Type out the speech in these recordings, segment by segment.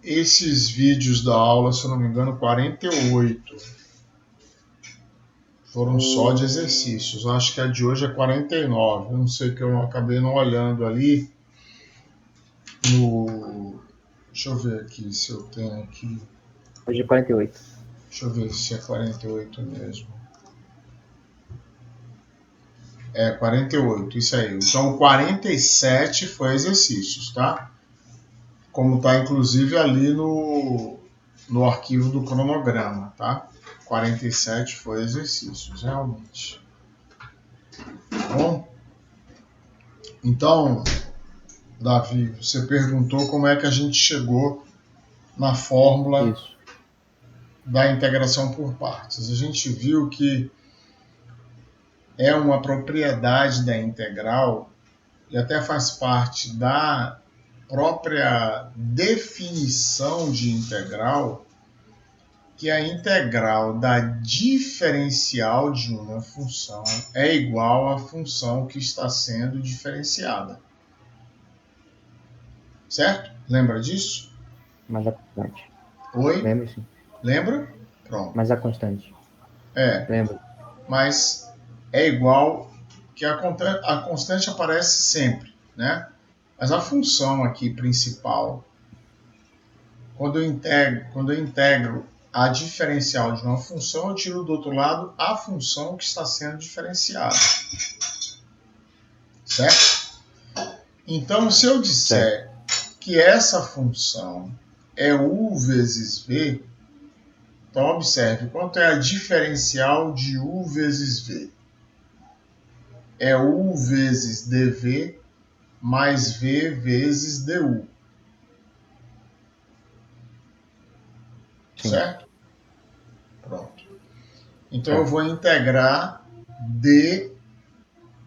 esses vídeos da aula, se eu não me engano, 48 foram só de exercícios. Eu acho que a de hoje é 49. Eu não sei, que eu acabei não olhando ali no... Deixa eu ver aqui se eu tenho aqui. Hoje é 48. Deixa eu ver se é 48 mesmo. É, 48, isso aí. Então, 47 foi exercícios, tá? Como está, inclusive, ali no arquivo do cronograma, tá? 47 foi exercícios, realmente. Tá bom? Então, Davi, você perguntou como é que a gente chegou na fórmula da integração por partes. A gente viu que é uma propriedade da integral e até faz parte da própria definição de integral, que a integral da diferencial de uma função é igual à função que está sendo diferenciada. Certo? Lembra disso? Mas a constante. Oi? Lembro, sim. Lembra? Pronto. Mas a constante. É. Lembro. Mas é igual que a constante aparece sempre, né? Mas a função aqui principal, quando eu integro a diferencial de uma função, eu tiro do outro lado a função que está sendo diferenciada. Certo? Então, se eu disser que essa função é u vezes v, então observe, quanto é a diferencial de u vezes v? É u vezes dv mais v vezes du. Sim. Certo? Pronto. Então eu vou integrar d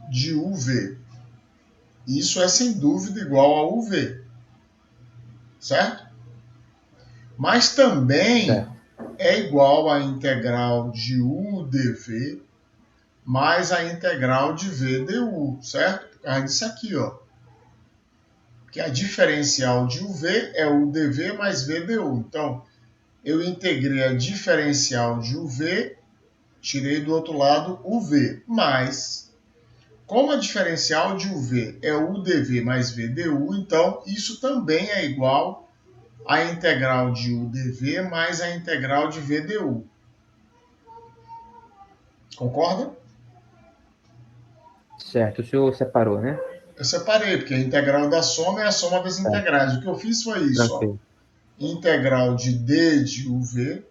de uv. Isso é sem dúvida igual a uv. Certo? Mas também é igual a integral de u dv mais a integral de v du. Certo? Por causa disso aqui, ó. Que a diferencial de uv é u dv mais v du. Então, eu integrei a diferencial de uv, tirei do outro lado uv, mas, como a diferencial de uv é u dv mais v du, então isso também é igual à integral de u dv mais a integral de v du. Concorda? Certo, o senhor separou, né? Eu separei, porque a integral da soma é a soma das integrais. O que eu fiz foi isso, ó. Integral de d de uv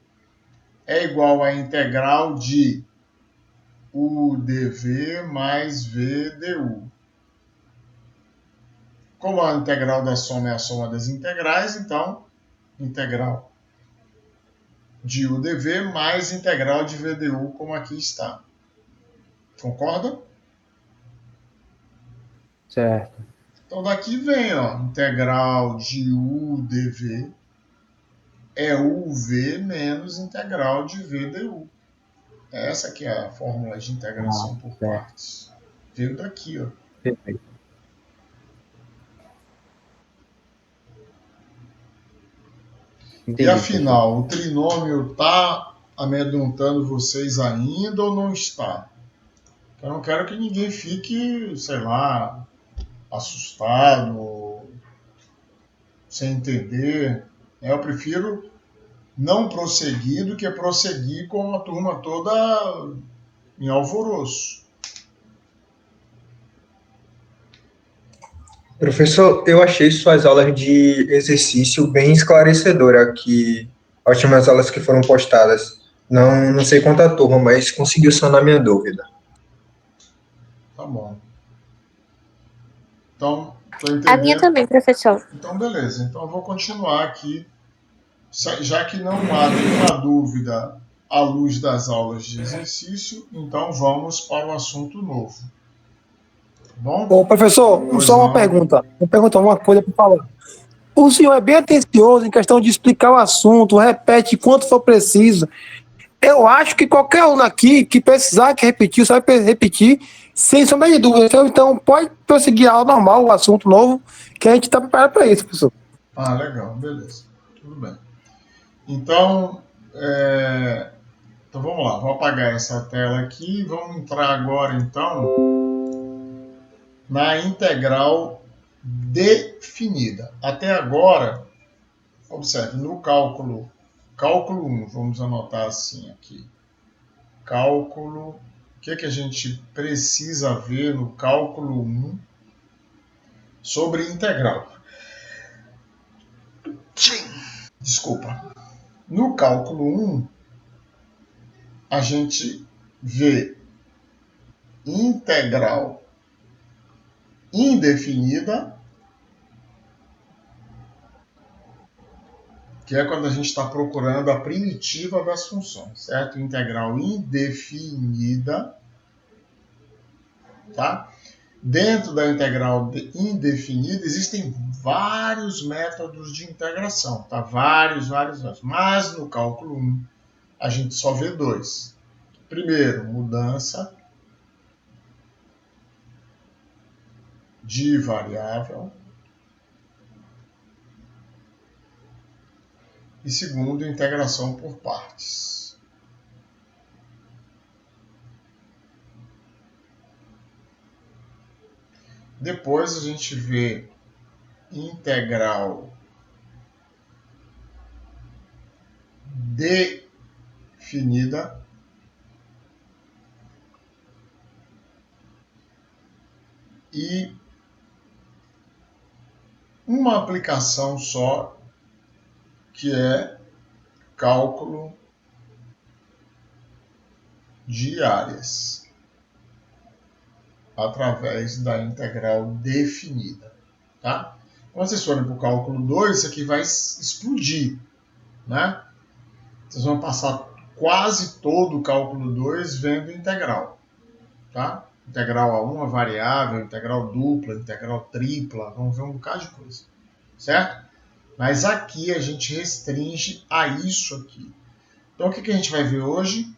é igual à integral de u dv mais v du. Como a integral da soma é a soma das integrais, então, integral de u dv mais integral de v du, como aqui está. Concorda? Certo. Então, daqui vem, ó, integral de u dv é uv menos integral de v du. Essa aqui é a fórmula de integração por partes. Veio daqui, ó. Perfeito. Entendi, e afinal, o trinômio está amedrontando vocês ainda ou não está? Eu não quero que ninguém fique, sei lá, assustado, sem entender. Eu prefiro não prosseguir do que prosseguir com a turma toda em alvoroço. Professor, eu achei suas aulas de exercício bem esclarecedoras aqui, as últimas aulas que foram postadas. Não sei quanta turma, mas conseguiu sanar minha dúvida. Tá bom. Então, tô entendendo. A minha também, professor. Então, beleza. Então, eu vou continuar aqui. Já que não há nenhuma dúvida à luz das aulas de exercício, então vamos para o assunto novo. Bom? Ô, professor, só uma pergunta. Vou perguntar uma coisa para falar. O senhor é bem atencioso em questão de explicar o assunto, repete quanto for preciso. Eu acho que qualquer aluno aqui que precisar, que repetir, só vai repetir, sem sombra de dúvida. Então, pode prosseguir a aula normal, o assunto novo, que a gente está preparado para isso, professor. Ah, legal, beleza. Tudo bem. Então, então vamos lá, vou apagar essa tela aqui e vamos entrar agora então na integral definida. Até agora, observe, no cálculo 1, vamos anotar assim aqui, cálculo, o que a gente precisa ver no cálculo 1 sobre integral? Desculpa. No cálculo 1, a gente vê integral indefinida, que é quando a gente está procurando a primitiva das funções, certo? Integral indefinida, tá? Dentro da integral indefinida existem vários métodos de integração, tá? Vários. Mas no cálculo 1 a gente só vê 2. Primeiro, mudança de variável. E segundo, integração por partes. Depois a gente vê integral definida. E uma aplicação só, que é cálculo de áreas, através da integral definida. Tá? Quando vocês forem para o cálculo 2, isso aqui vai explodir, né? Vocês vão passar quase todo o cálculo 2 vendo integral. Tá? Integral a uma variável, integral dupla, integral tripla, vamos ver um bocado de coisa. Certo? Mas aqui a gente restringe a isso aqui. Então o que a gente vai ver hoje?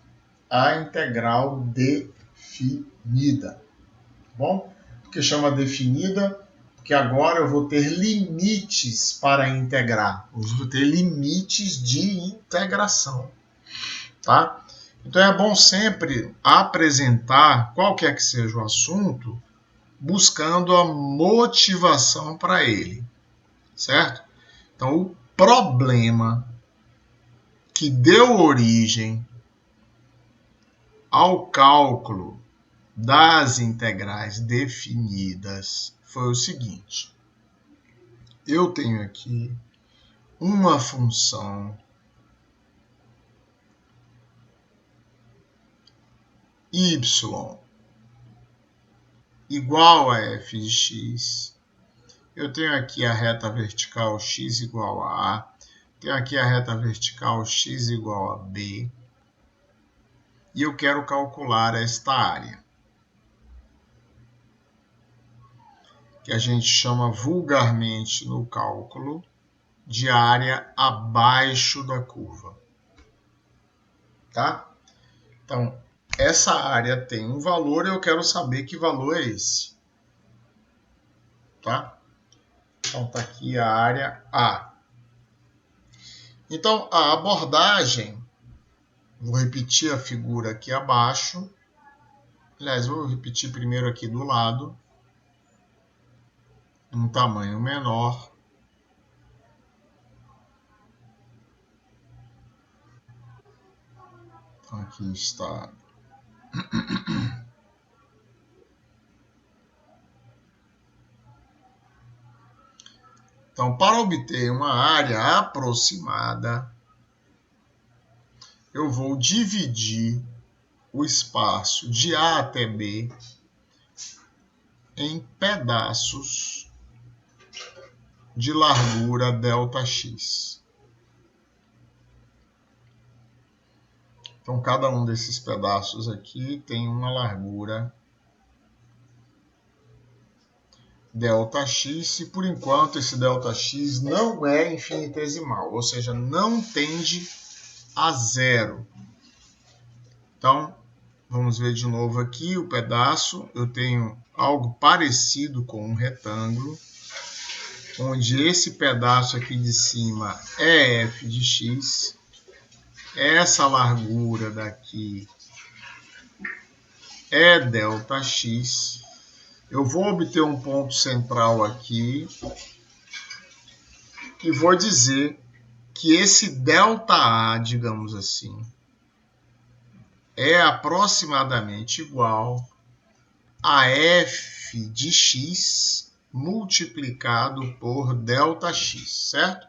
A integral definida. Tá bom? Por que chama definida? Porque agora eu vou ter limites para integrar. Eu vou ter limites de integração. Tá? Então é bom sempre apresentar, qualquer que seja o assunto, buscando a motivação para ele. Certo? Então o problema que deu origem ao cálculo das integrais definidas foi o seguinte. Eu tenho aqui uma função y igual a f de x. Eu tenho aqui a reta vertical x igual a A. Tenho aqui a reta vertical x igual a B. E eu quero calcular esta área, que a gente chama vulgarmente no cálculo de área abaixo da curva. Tá? Então, essa área tem um valor e eu quero saber que valor é esse. Tá? Então, está aqui a área A. Então, a abordagem, vou repetir a figura aqui abaixo. Aliás, vou repetir primeiro aqui do lado. Um tamanho menor. Então, aqui está. Então, para obter uma área aproximada, eu vou dividir o espaço de A até B em pedaços de largura ΔX. Então, cada um desses pedaços aqui tem uma largura ΔX, e por enquanto esse ΔX não é infinitesimal, ou seja, não tende a zero. Então, vamos ver de novo aqui o pedaço. Eu tenho algo parecido com um retângulo. onde esse pedaço aqui de cima é f de x, essa largura daqui é ΔX. Eu vou obter um ponto central aqui e vou dizer que esse ΔA, digamos assim, é aproximadamente igual a f de x multiplicado por ΔX, certo?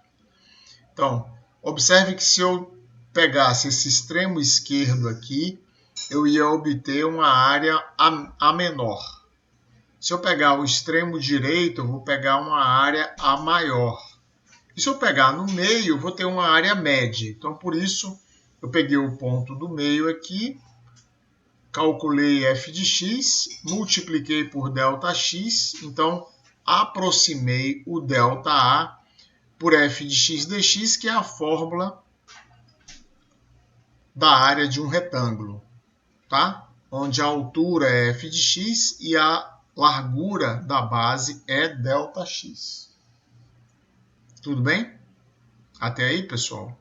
Então, observe que se eu pegasse esse extremo esquerdo aqui, eu ia obter uma área A menor. Se eu pegar o extremo direito, eu vou pegar uma área A maior. E se eu pegar no meio, eu vou ter uma área média. Então, por isso, eu peguei o ponto do meio aqui, calculei f de x, multipliquei por ΔX, então aproximei o ΔA por f de x dx, que é a fórmula da área de um retângulo, tá? Onde a altura é f de x e a largura da base é ΔX. Tudo bem? Até aí, pessoal?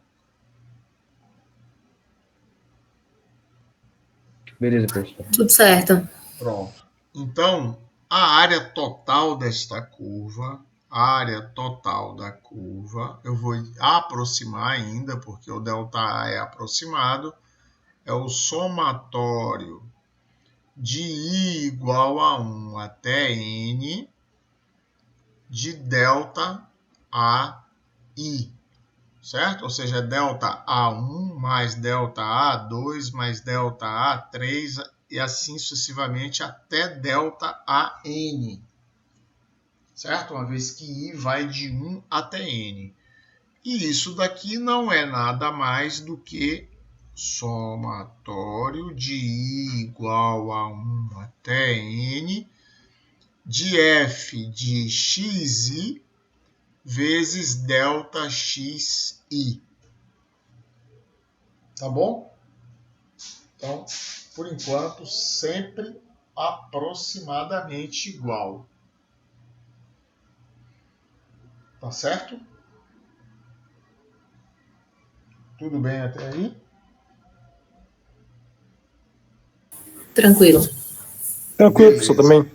Beleza, professor. Tudo certo. Pronto. Então, a área total desta curva, eu vou aproximar ainda, porque o ΔA é aproximado, é o somatório de I igual a 1 até N de ΔAI, certo? Ou seja, ΔA1 mais ΔA2 mais ΔA3 e assim sucessivamente até ΔAN, certo? Uma vez que I vai de 1 até N. E isso daqui não é nada mais do que somatório de I igual a 1 até N de f de xi vezes ΔXI. Tá bom? Então, por enquanto, sempre aproximadamente igual. Tá certo? Tudo bem até aí? Tranquilo. Tranquilo, professor, também.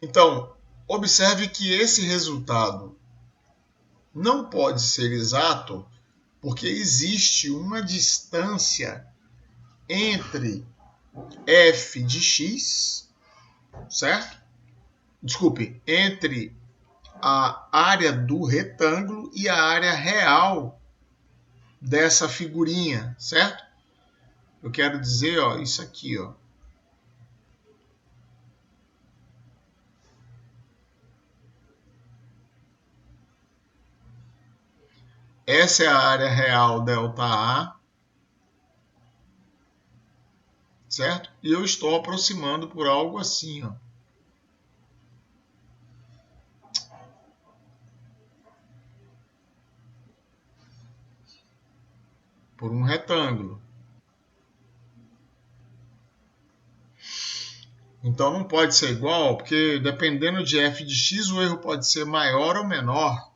Então, observe que esse resultado não pode ser exato porque existe uma distância entre f de x, certo? Desculpe, entre a área do retângulo e a área real dessa figurinha, certo? Eu quero dizer, ó, isso aqui, ó. Essa é a área real ΔA, certo? E eu estou aproximando por algo assim, ó. Por um retângulo. Então não pode ser igual, porque dependendo de f de x, o erro pode ser maior ou menor.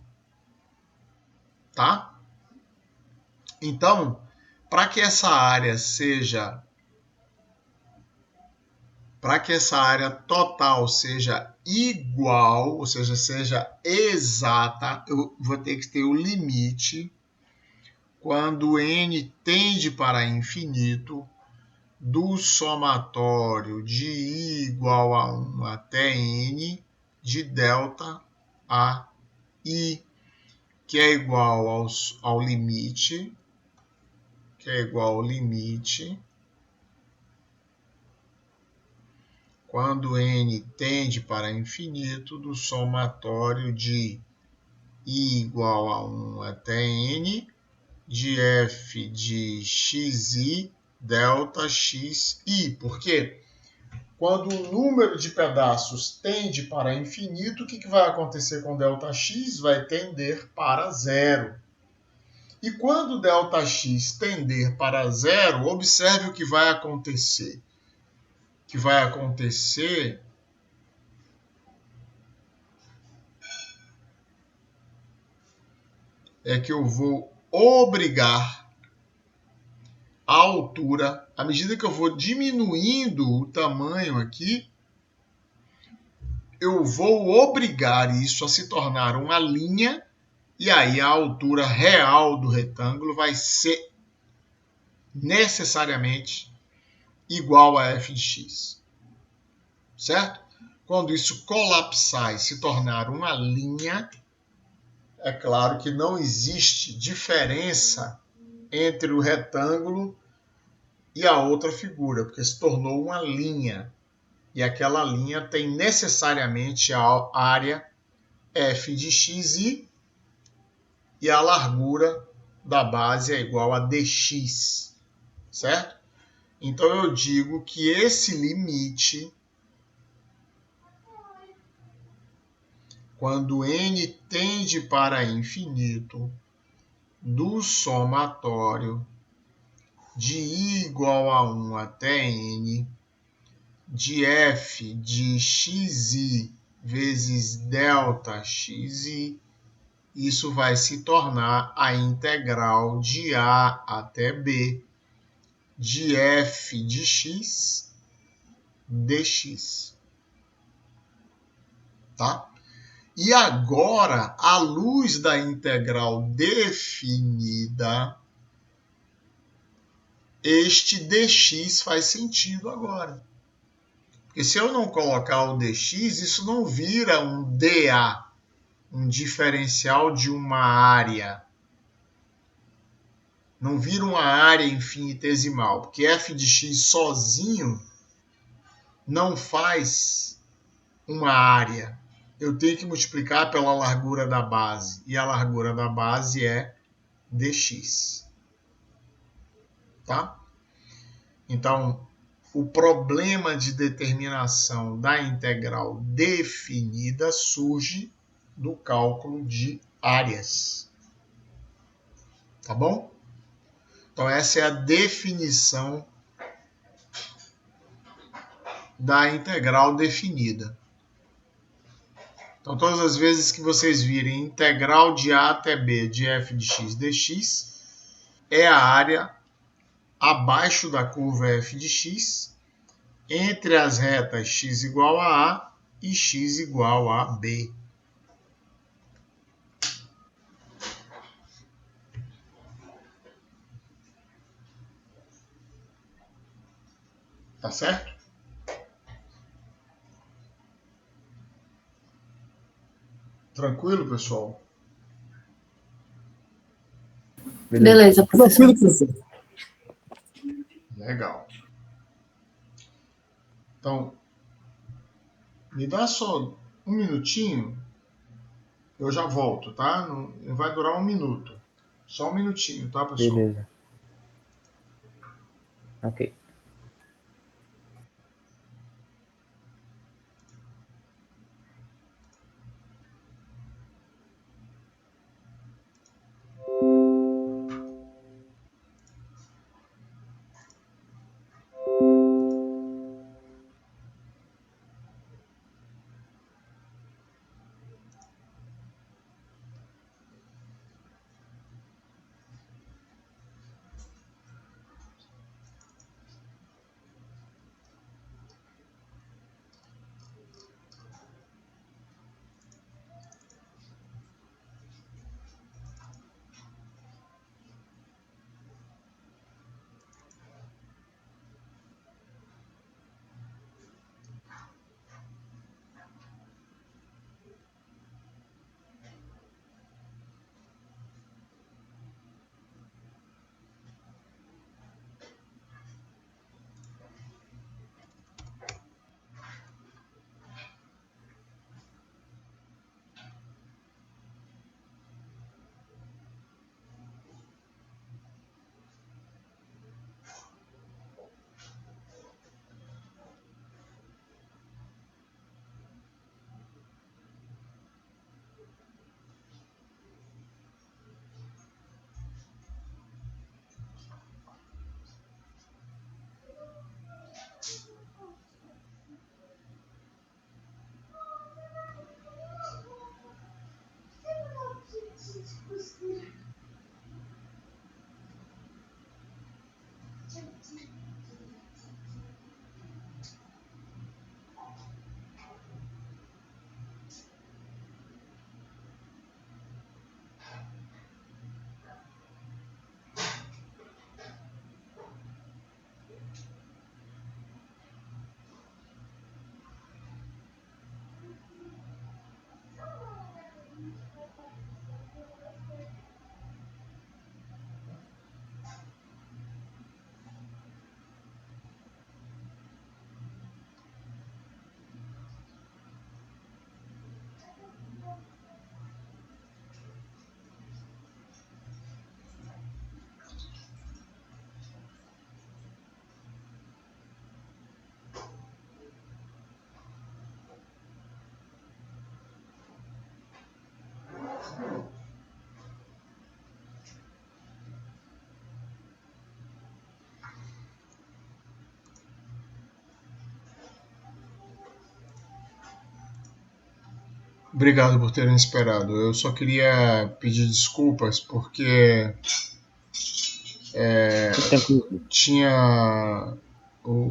Tá? Então, para que essa área total seja igual, ou seja, seja exata, eu vou ter que ter o limite quando n tende para infinito do somatório de I igual a 1 até N de ΔAI, que é igual ao limite, quando n tende para infinito do somatório de I igual a 1 até N de f de xi ΔXI. Por quê? Quando o número de pedaços tende para infinito, o que vai acontecer com ΔX? Vai tender para zero. E quando ΔX tender para zero, observe o que vai acontecer. Que vai acontecer é que eu vou obrigar a altura, à medida que eu vou diminuindo o tamanho aqui, eu vou obrigar isso a se tornar uma linha, e aí a altura real do retângulo vai ser necessariamente igual a f de x. Certo? Quando isso colapsar e se tornar uma linha, é claro que não existe diferença entre o retângulo e a outra figura, porque se tornou uma linha. E aquela linha tem necessariamente a área f de xi e a largura da base é igual a dx. Certo? Então eu digo que esse limite, quando n tende para infinito, do somatório de i igual a 1 até n, de f de xi vezes delta xi, isso vai se tornar a integral de a até b de f de x dx. Tá? E agora, à luz da integral definida, este dx faz sentido agora. Porque se eu não colocar o dx, isso não vira um dA, um diferencial de uma área. Não vira uma área infinitesimal, porque f de x sozinho não faz uma área. Eu tenho que multiplicar pela largura da base, e a largura da base é dx. Tá? Então, o problema de determinação da integral definida surge do cálculo de áreas. Tá bom? Então, essa é a definição da integral definida. Então, todas as vezes que vocês virem integral de a até b de f de x dx, é a área abaixo da curva f de x, entre as retas x igual a A e x igual a B. Tá certo? Tranquilo, pessoal? Beleza, professor. Tranquilo, professor. Legal. Então, me dá só um minutinho, eu já volto, tá? Não vai durar um minuto. Só um minutinho, tá, pessoal? Beleza. Ok. Obrigado por terem esperado. Eu só queria pedir desculpas porque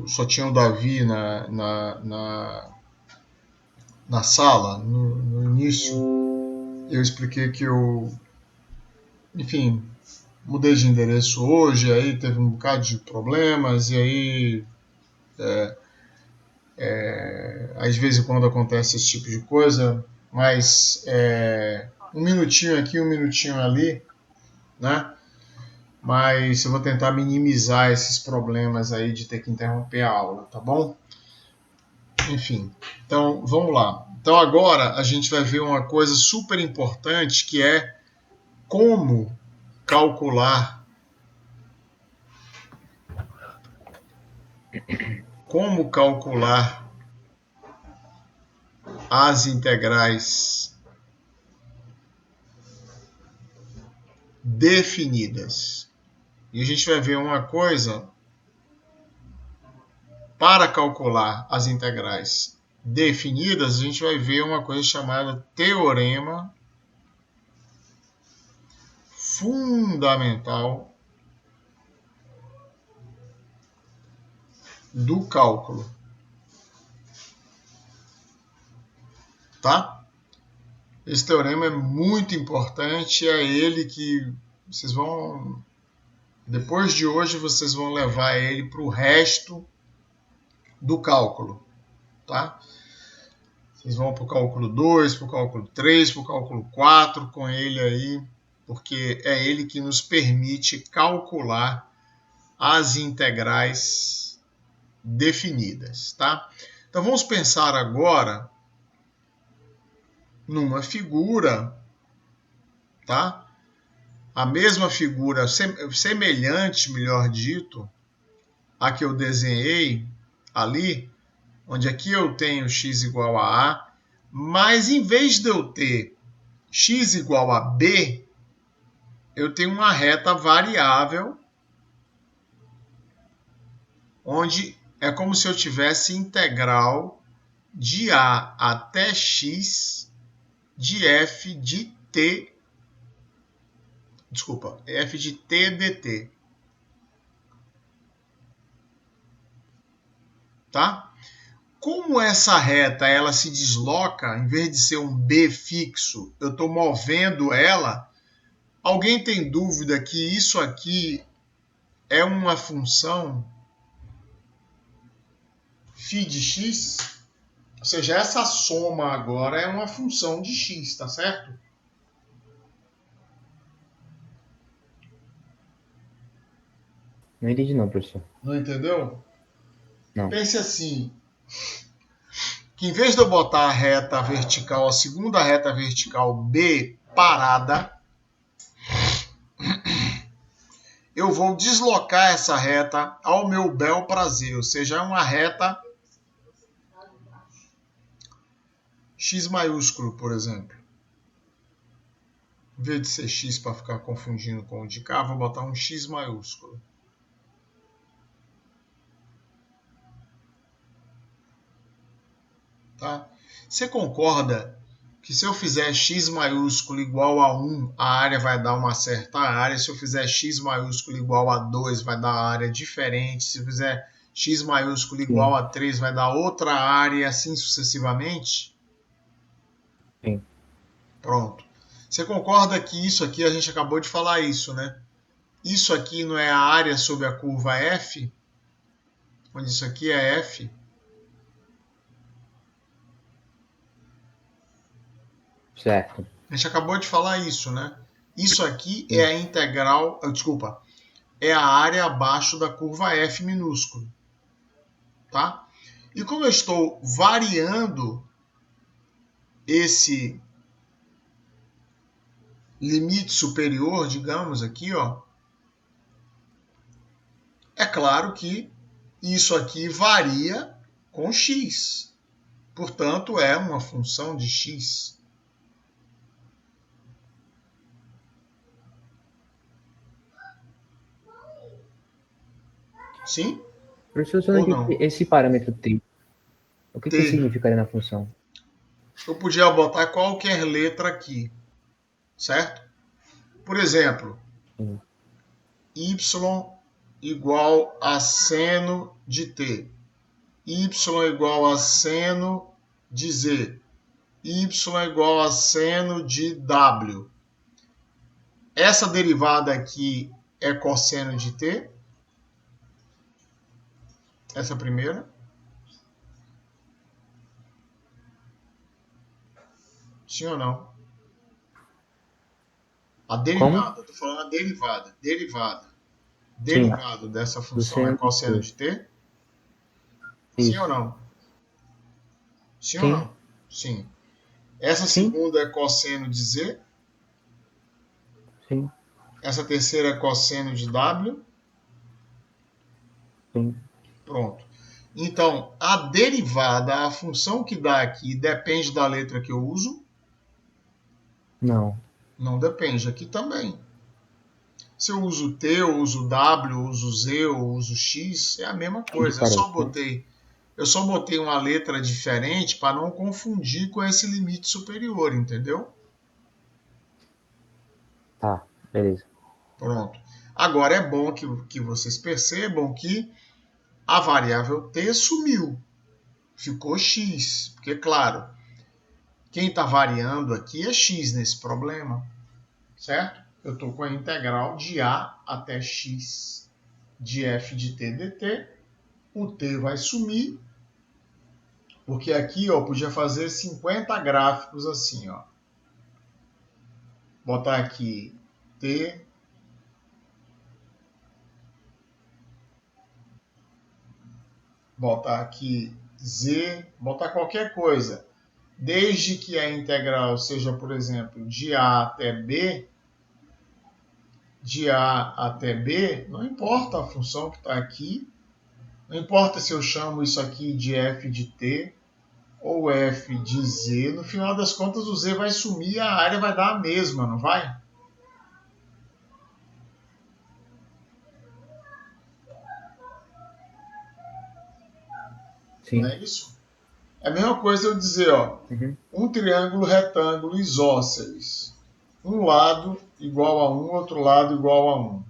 só tinha o Davi na sala no início. Eu expliquei que enfim, mudei de endereço hoje, aí teve um bocado de problemas e aí às vezes quando acontece esse tipo de coisa, mas um minutinho aqui, um minutinho ali, né? Mas eu vou tentar minimizar esses problemas aí de ter que interromper a aula, tá bom? Enfim, então vamos lá. Então agora a gente vai ver uma coisa super importante que é como calcular as integrais definidas. E a gente vai ver uma coisa para calcular as integrais definidas, a gente vai ver uma coisa chamada teorema fundamental do cálculo. Tá? Esse teorema é muito importante, é ele que vocês vão, depois de hoje, vocês vão levar ele para o resto do cálculo, tá? Vocês vão para o cálculo 2, para o cálculo 3, para o cálculo 4 com ele aí, porque é ele que nos permite calcular as integrais definidas, tá? Então vamos pensar agora numa figura, tá? A mesma figura, semelhante, melhor dito, a que eu desenhei ali, onde aqui eu tenho x igual a A, mas em vez de eu ter x igual a B, eu tenho uma reta variável, onde é como se eu tivesse integral de A até x de f de t, f de t dt. Tá? Como essa reta ela se desloca, em vez de ser um B fixo, eu estou movendo ela, alguém tem dúvida que isso aqui é uma função φ de x? Ou seja, essa soma agora é uma função de x, tá certo? Não entendi não, professor. Não entendeu? Não. Pense assim, que em vez de eu botar a reta vertical, a segunda reta vertical B parada, eu vou deslocar essa reta ao meu bel prazer, ou seja, é uma reta x maiúsculo, por exemplo. Em vez de ser x para ficar confundindo com o de cá, vou botar um x maiúsculo. Tá? Você concorda que se eu fizer x maiúsculo igual a 1, a área vai dar uma certa área. Se eu fizer x maiúsculo igual a 2, vai dar área diferente. Se eu fizer x maiúsculo igual a 3, vai dar outra área, e assim sucessivamente? Sim. Pronto. Você concorda que isso aqui, a gente acabou de falar isso, né? Isso aqui não é a área sobre a curva f? Onde isso aqui é f? Certo. A gente acabou de falar isso, né? Isso aqui é a integral, é a área abaixo da curva f minúsculo, tá? E como eu estou variando esse limite superior, digamos aqui, ó, é claro que isso aqui varia com x. Portanto, é uma função de x. Sim Professor, só ou não? esse parâmetro t, o que T. significaria na função? Eu podia botar qualquer letra aqui, certo? Por exemplo, Sim. y igual a seno de t, y igual a seno de z, y igual a seno de w. Essa derivada aqui é cosseno de t, essa primeira. Sim ou não? A derivada, estou falando a derivada. Derivado dessa função é cosseno de t? Sim ou não? Sim ou não? Sim. Essa segunda é cosseno de z? Sim. Essa terceira é cosseno de w? Sim. Pronto. Então, a derivada, a função que dá aqui, depende da letra que eu uso? Não. Não depende. Aqui também. Se eu uso T, eu uso W, eu uso Z, eu uso X, é a mesma coisa. Eu só botei uma letra diferente para não confundir com esse limite superior, entendeu? Tá, beleza. Pronto. Agora é bom que vocês percebam que a variável T sumiu. Ficou X. Porque, claro, quem está variando aqui é X nesse problema. Certo? Eu estou com a integral de A até X de f de t dt. O t vai sumir. Porque aqui, ó, podia fazer 50 gráficos assim, ó. Botar aqui t. Botar aqui z. Botar qualquer coisa. Desde que a integral seja, por exemplo, de a até b. De a até b, não importa a função que está aqui. Não importa se eu chamo isso aqui de f de t ou f de z. No final das contas, o z vai sumir e a área vai dar a mesma, não vai? Sim. Não é isso? É a mesma coisa eu dizer, ó, um triângulo retângulo isósceles. Um lado igual a 1, outro lado igual a 1.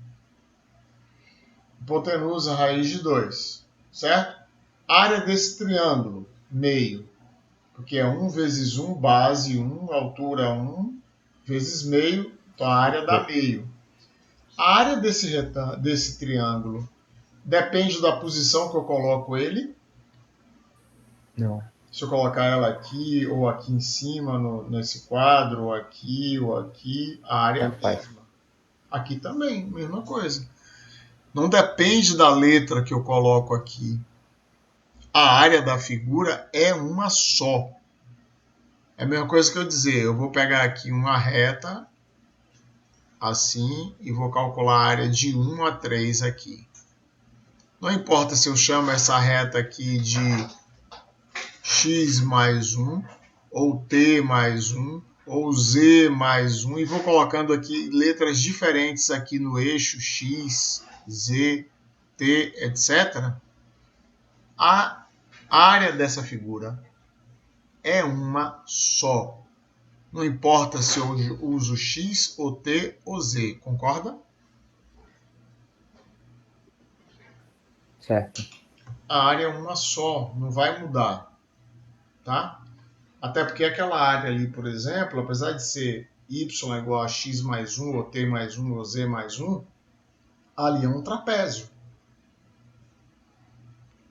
Hipotenusa raiz de 2. Certo? Área desse triângulo, meio. Porque é 1 vezes 1, base 1, altura 1, vezes meio. Então a área dá meio. A área desse triângulo depende da posição que eu coloco ele. Não. Se eu colocar ela aqui ou aqui em cima, nesse quadro, ou aqui, a área é a mesma. Aqui também, mesma coisa. Não depende da letra que eu coloco aqui. A área da figura é uma só. É a mesma coisa que eu dizer, eu vou pegar aqui uma reta, assim, e vou calcular a área de 1 a 3 aqui. Não importa se eu chamo essa reta aqui de x mais 1, ou t mais 1, ou z mais 1, e vou colocando aqui letras diferentes aqui no eixo x, z, t, etc. A área dessa figura é uma só. Não importa se eu uso x, ou t, ou z, concorda? Certo. A área é uma só, não vai mudar. Tá? Até porque aquela área ali, por exemplo, apesar de ser y igual a x mais 1, ou t mais 1, ou z mais 1, ali é um trapézio.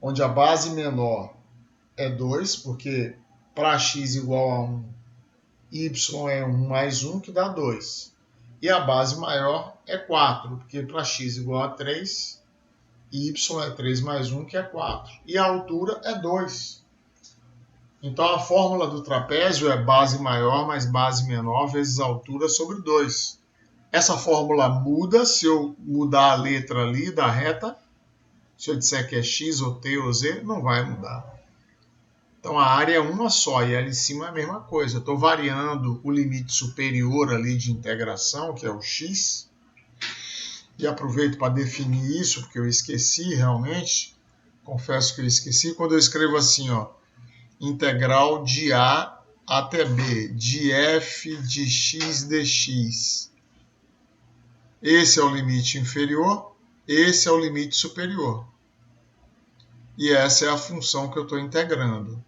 Onde a base menor é 2, porque para x igual a 1, y é 1 mais 1, que dá 2. E a base maior é 4, porque para x igual a 3, y é 3 mais 1, que é 4. E a altura é 2. Então a fórmula do trapézio é base maior mais base menor vezes altura sobre 2. Essa fórmula muda se eu mudar a letra ali da reta. Se eu disser que é x ou t ou z, não vai mudar. Então a área é uma só e ali em cima é a mesma coisa. Eu estou variando o limite superior ali de integração, que é o x. E aproveito para definir isso, porque eu esqueci realmente. Confesso que eu esqueci. Quando eu escrevo assim, ó, integral de A até B, de f de x dx. Esse é o limite inferior, esse é o limite superior. E essa é a função que eu estou integrando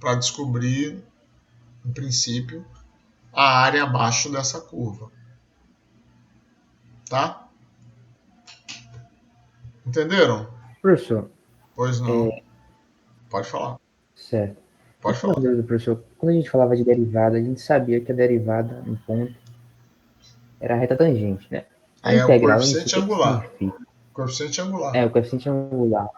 para descobrir, em princípio, a área abaixo dessa curva. Tá? Entenderam? Professor, Pois não. Pode falar. certo. Pode Uma falar. dúvida, professor. Quando a gente falava de derivada, a gente sabia que a derivada em ponto era a reta tangente, né? A É o integral em si, o coeficiente que angular. significa? Coeficiente angular. É, o coeficiente angular.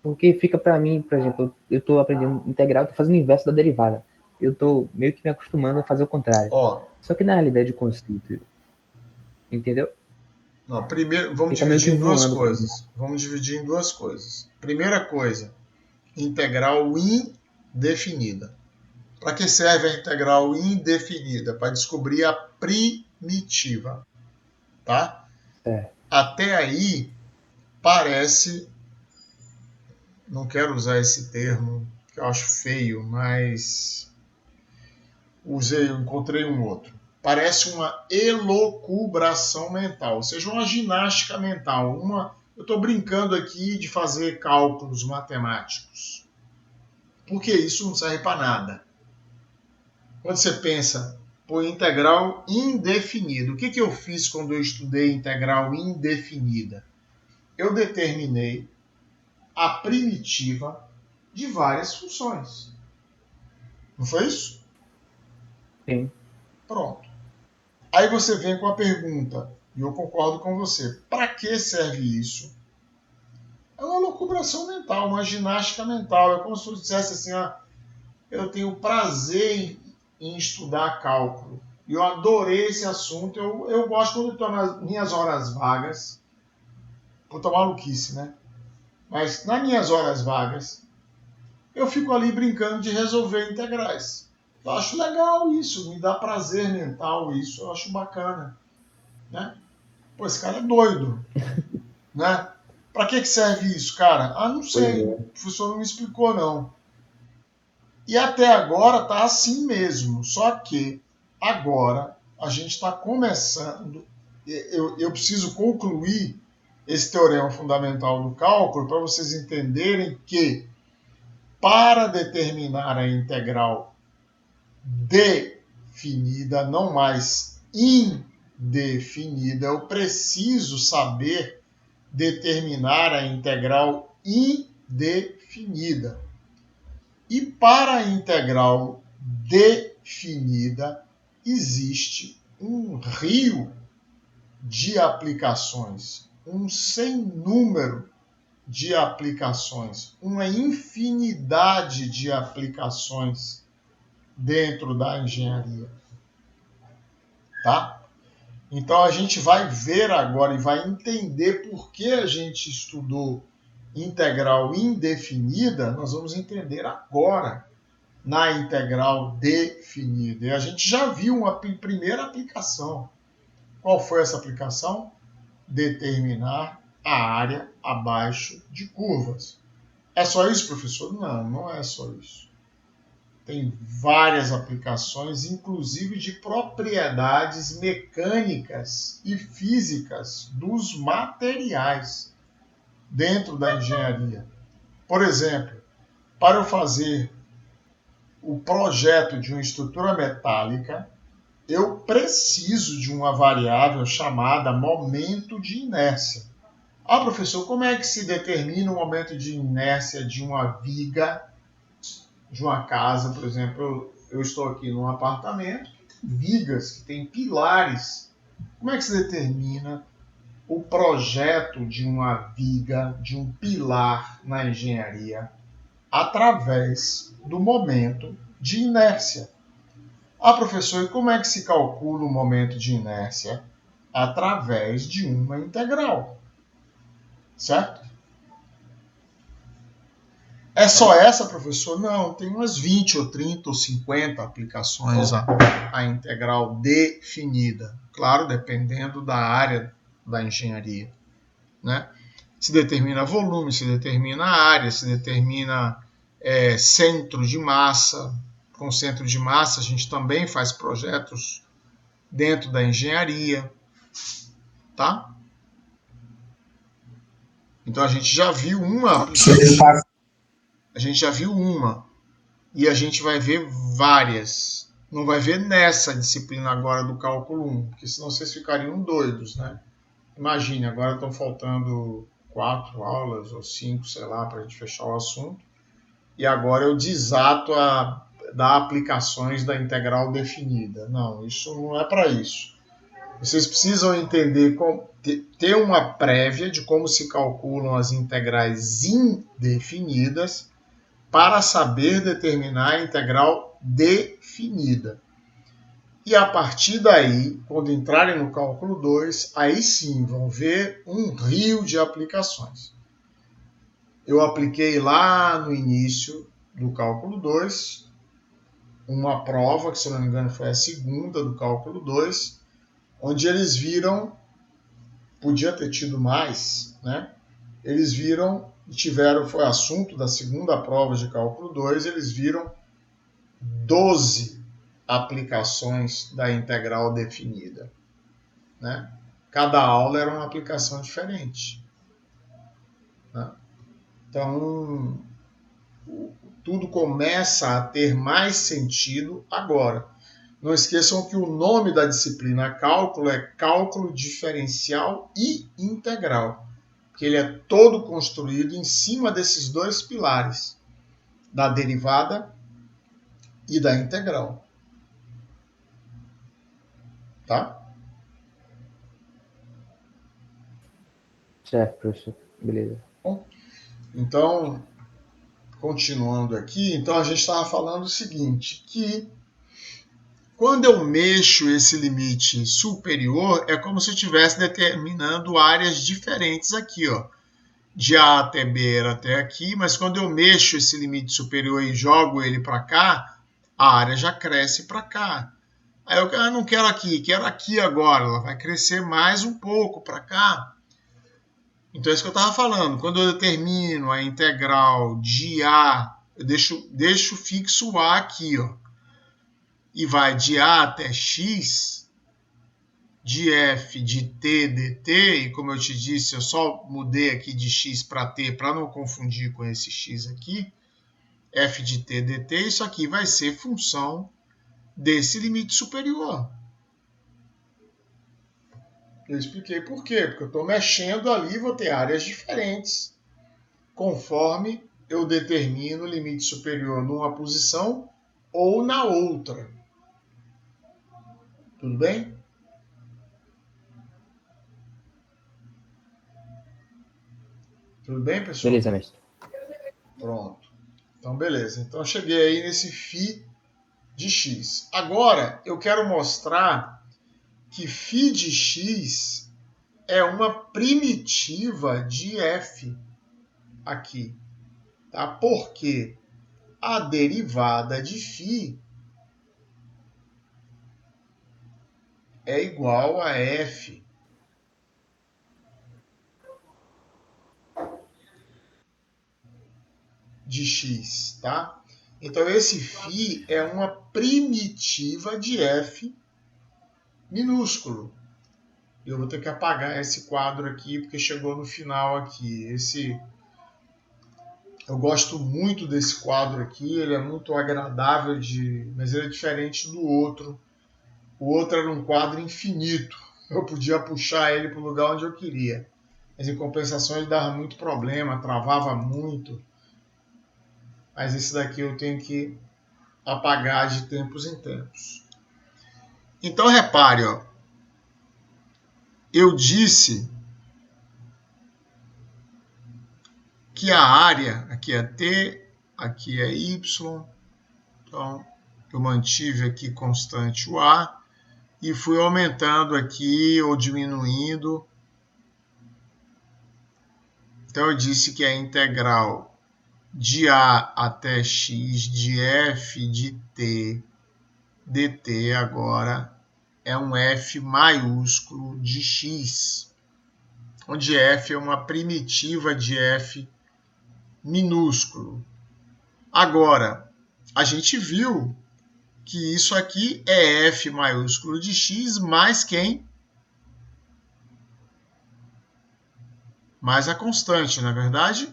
Porque fica para mim, por exemplo, eu estou aprendendo integral, estou fazendo o inverso da derivada. Eu estou meio que me acostumando a fazer o contrário. Ó, Só que na realidade o conceito, entendeu? não, primeiro, vamos Fica meio que dividir em duas voando pra mim. coisas. Vamos dividir em duas coisas. Primeira coisa, integral indefinida. Para que serve a integral indefinida? Para descobrir a primitiva. Tá? É, Até aí, parece... Não quero usar esse termo, que eu acho feio, mas... encontrei um outro. Parece uma elucubração mental, ou seja, uma ginástica mental. Eu estou brincando aqui de fazer cálculos matemáticos, porque isso não serve para nada. Quando você pensa, por integral indefinida, o que eu fiz quando eu estudei integral indefinida? Eu determinei a primitiva de várias funções. Não foi isso? sim. Pronto. Aí você vem com a pergunta, e eu concordo com você, para que serve isso? É uma locubração mental, uma ginástica mental. É como se você dissesse assim, eu tenho prazer em estudar cálculo. E eu adorei esse assunto. Eu gosto quando eu estou nas minhas horas vagas. Puta maluquice, né? Mas nas minhas horas vagas, eu fico ali brincando de resolver integrais. Eu acho legal isso, me dá prazer mental isso, eu acho bacana. Né? Pô, esse cara é doido. Né? Para que serve isso, cara? Não sei, o professor não me explicou, não. E até agora tá assim mesmo, só que agora a gente está começando, eu preciso concluir esse teorema fundamental do cálculo para vocês entenderem que para determinar a integral definida, não mais indefinida, eu preciso saber determinar a integral indefinida. E para a integral definida, existe um rio de aplicações, um sem número de aplicações, uma infinidade de aplicações dentro da engenharia. Tá? Então a gente vai ver agora e vai entender por que a gente estudou integral indefinida, nós vamos entender agora na integral definida. E a gente já viu uma primeira aplicação. Qual foi essa aplicação? Determinar a área abaixo de curvas. É só isso, professor? Não, não é só isso. Tem várias aplicações, inclusive de propriedades mecânicas e físicas dos materiais dentro da engenharia. Por exemplo, para eu fazer o projeto de uma estrutura metálica, eu preciso de uma variável chamada momento de inércia. Professor, como é que se determina o momento de inércia de uma viga, de uma casa, por exemplo? Eu estou aqui num apartamento que tem vigas, que tem pilares. Como é que se determina o projeto de uma viga, de um pilar na engenharia? Através do momento de inércia. Professor, e como é que se calcula o momento de inércia? Através de uma integral. Certo? É só essa, professor? Não, tem umas 20 ou 30 ou 50 aplicações a integral definida. Claro, dependendo da área da engenharia, né? Se determina volume, se determina área, se determina centro de massa. Com centro de massa, a gente também faz projetos dentro da engenharia, tá? Então a gente já viu uma aplicação. A gente já viu uma. E a gente vai ver várias. Não vai ver nessa disciplina agora do cálculo 1, porque senão vocês ficariam doidos, né? Imagine, agora estão faltando 4 aulas ou 5, sei lá, para a gente fechar o assunto. E agora eu desato a dar aplicações da integral definida. Não, isso não é para isso. Vocês precisam entender, ter uma prévia de como se calculam as integrais indefinidas para saber determinar a integral definida. E a partir daí, quando entrarem no cálculo 2, aí sim vão ver um rio de aplicações. Eu apliquei lá no início do cálculo 2 uma prova, que se não me engano foi a segunda do cálculo 2, onde eles viram, podia ter tido mais, né? Eles viram, foi assunto da segunda prova de cálculo 2, eles viram 12 aplicações da integral definida, né? Cada aula era uma aplicação diferente, né? Então, tudo começa a ter mais sentido agora. Não esqueçam que o nome da disciplina cálculo é cálculo diferencial e integral, porque ele é todo construído em cima desses dois pilares, da derivada e da integral. Tá? Certo, professor. Beleza. Bom, então, continuando aqui, então a gente estava falando o seguinte, que quando eu mexo esse limite superior, é como se eu estivesse determinando áreas diferentes aqui, ó. De A até B era até aqui, mas quando eu mexo esse limite superior e jogo ele para cá, a área já cresce para cá. Aí eu não quero aqui agora, ela vai crescer mais um pouco para cá. Então é isso que eu estava falando. Quando eu determino a integral de A, eu deixo fixo o A aqui, ó. E vai de A até X, de f de t dt, e como eu te disse, eu só mudei aqui de x para t para não confundir com esse x aqui, f de t dt, isso aqui vai ser função desse limite superior. Eu expliquei por quê, porque eu estou mexendo ali, vou ter áreas diferentes, conforme eu determino o limite superior numa posição ou na outra. Tudo bem? Tudo bem, pessoal? Beleza, mestre. Pronto. Então, beleza. Então, eu cheguei aí nesse φ de x. Agora, eu quero mostrar que φ de x é uma primitiva de f aqui. Tá? Porque a derivada de φ é igual a f de x, tá? Então, esse φ é uma primitiva de f minúsculo. Eu vou ter que apagar esse quadro aqui, porque chegou no final aqui. Eu gosto muito desse quadro aqui, ele é muito agradável, mas ele é diferente do outro. O outro era um quadro infinito. Eu podia puxar ele para o lugar onde eu queria. Mas, em compensação, ele dava muito problema, travava muito. Mas esse daqui eu tenho que apagar de tempos em tempos. Então, repare, ó. Eu disse que a área, aqui é T, aqui é Y. Então, eu mantive aqui constante o A e fui aumentando aqui ou diminuindo. Então, eu disse que a integral de A até x de f de t dt agora é um f maiúsculo de x. onde f é uma primitiva de f minúsculo. Agora, a gente viu que isso aqui é f maiúsculo de x mais quem? Mais a constante, não é verdade?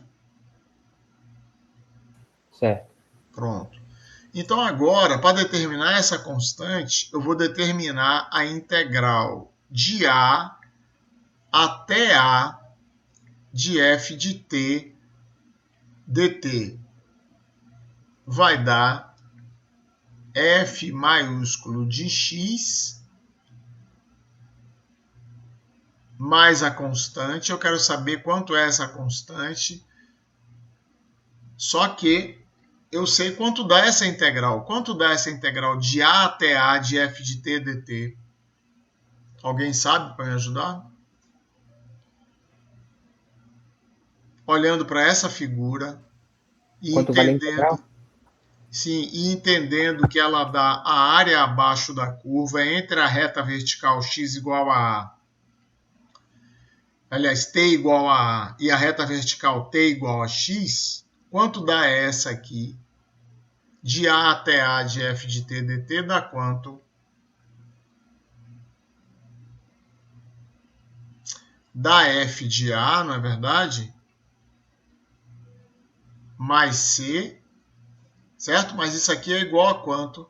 Certo. Pronto. Então agora, para determinar essa constante, eu vou determinar a integral de a até a de f de t dt. Vai dar f maiúsculo de x mais a constante. Eu quero saber quanto é essa constante. Só que eu sei quanto dá essa integral. Quanto dá essa integral de a até a de f de t dt? Alguém sabe para me ajudar? Olhando para essa figura e Quanto vale a entendendo, integral? sim, e entendendo que ela dá a área abaixo da curva entre a reta vertical x igual a a, aliás, t igual a e a reta vertical t igual a x, quanto dá essa aqui? De a até a de f de t dt dá quanto? Dá f de a, não é verdade? Mais c, certo? Mas isso aqui é igual a quanto?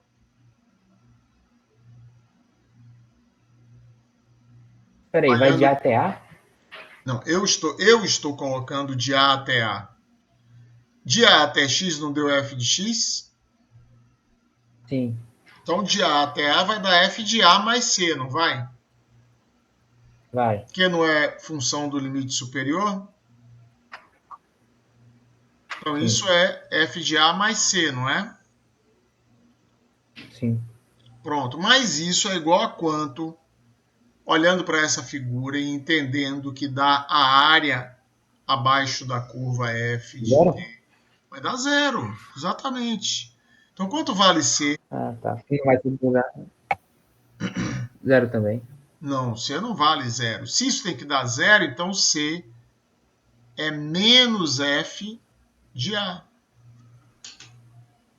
Peraí, vai de A até A? Não, eu estou colocando de a até a. De a até x não deu f de x? Sim. Então, de a até a vai dar f de a mais c, não vai? Vai. Que não é função do limite superior? Então, Sim. isso é f de a mais c, não é? Sim. Pronto, mas isso é igual a quanto? Olhando para essa figura e entendendo que dá a área abaixo da curva f de Zero? t. Vai dar zero, exatamente. Então, quanto vale c? Ah, tá. Não vai tudo lugar. Zero também. Não, c não vale zero. Se isso tem que dar zero, então c é menos f de a.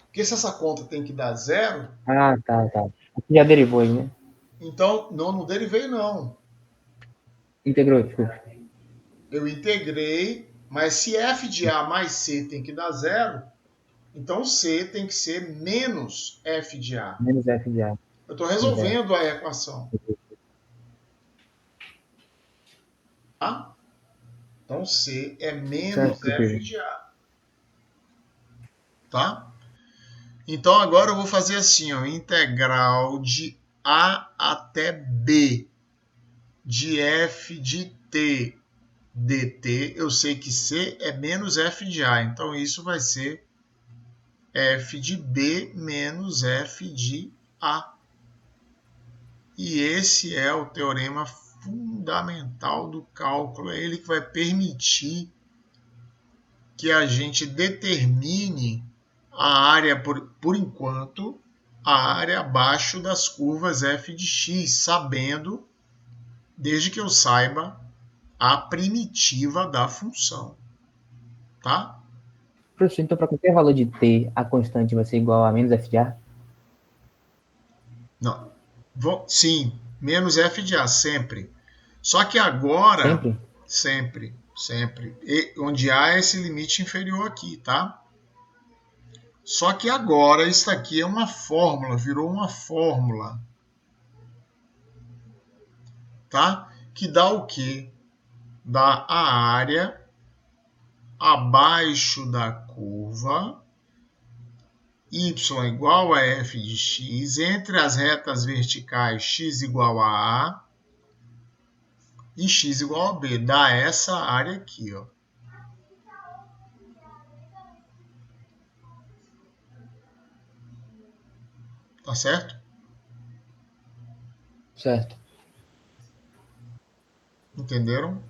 Porque se essa conta tem que dar zero, Ah, tá, tá. Aqui já derivou aí, né? então não derivei não. Integrou, desculpa. Eu integrei, mas se f de a mais c tem que dar zero, então c tem que ser menos f de a. Menos F de A. Eu estou resolvendo a equação. Tá? Então C é menos Certo, F de A. Tá? Então agora eu vou fazer assim, ó, integral de A até B de F de T dt. Eu sei que C é menos F de A, então isso vai ser F de B menos F de A. E esse é o teorema fundamental do cálculo. É ele que vai permitir que a gente determine a área, por enquanto, a área abaixo das curvas f de x, sabendo, desde que eu saiba, a primitiva da função. Tá? Professor, então para qualquer valor de T, a constante vai ser igual a menos F de A? Não. Sim, menos f de a, sempre. Só que agora, Sempre? sempre. Onde A é esse limite inferior aqui, tá? Só que agora isso aqui é uma fórmula, virou uma fórmula. Tá? Que dá o quê? Dá a área abaixo da curva y igual a f de x entre as retas verticais x igual a A e x igual a B. Dá essa área aqui, ó. Tá certo? Certo. Entenderam?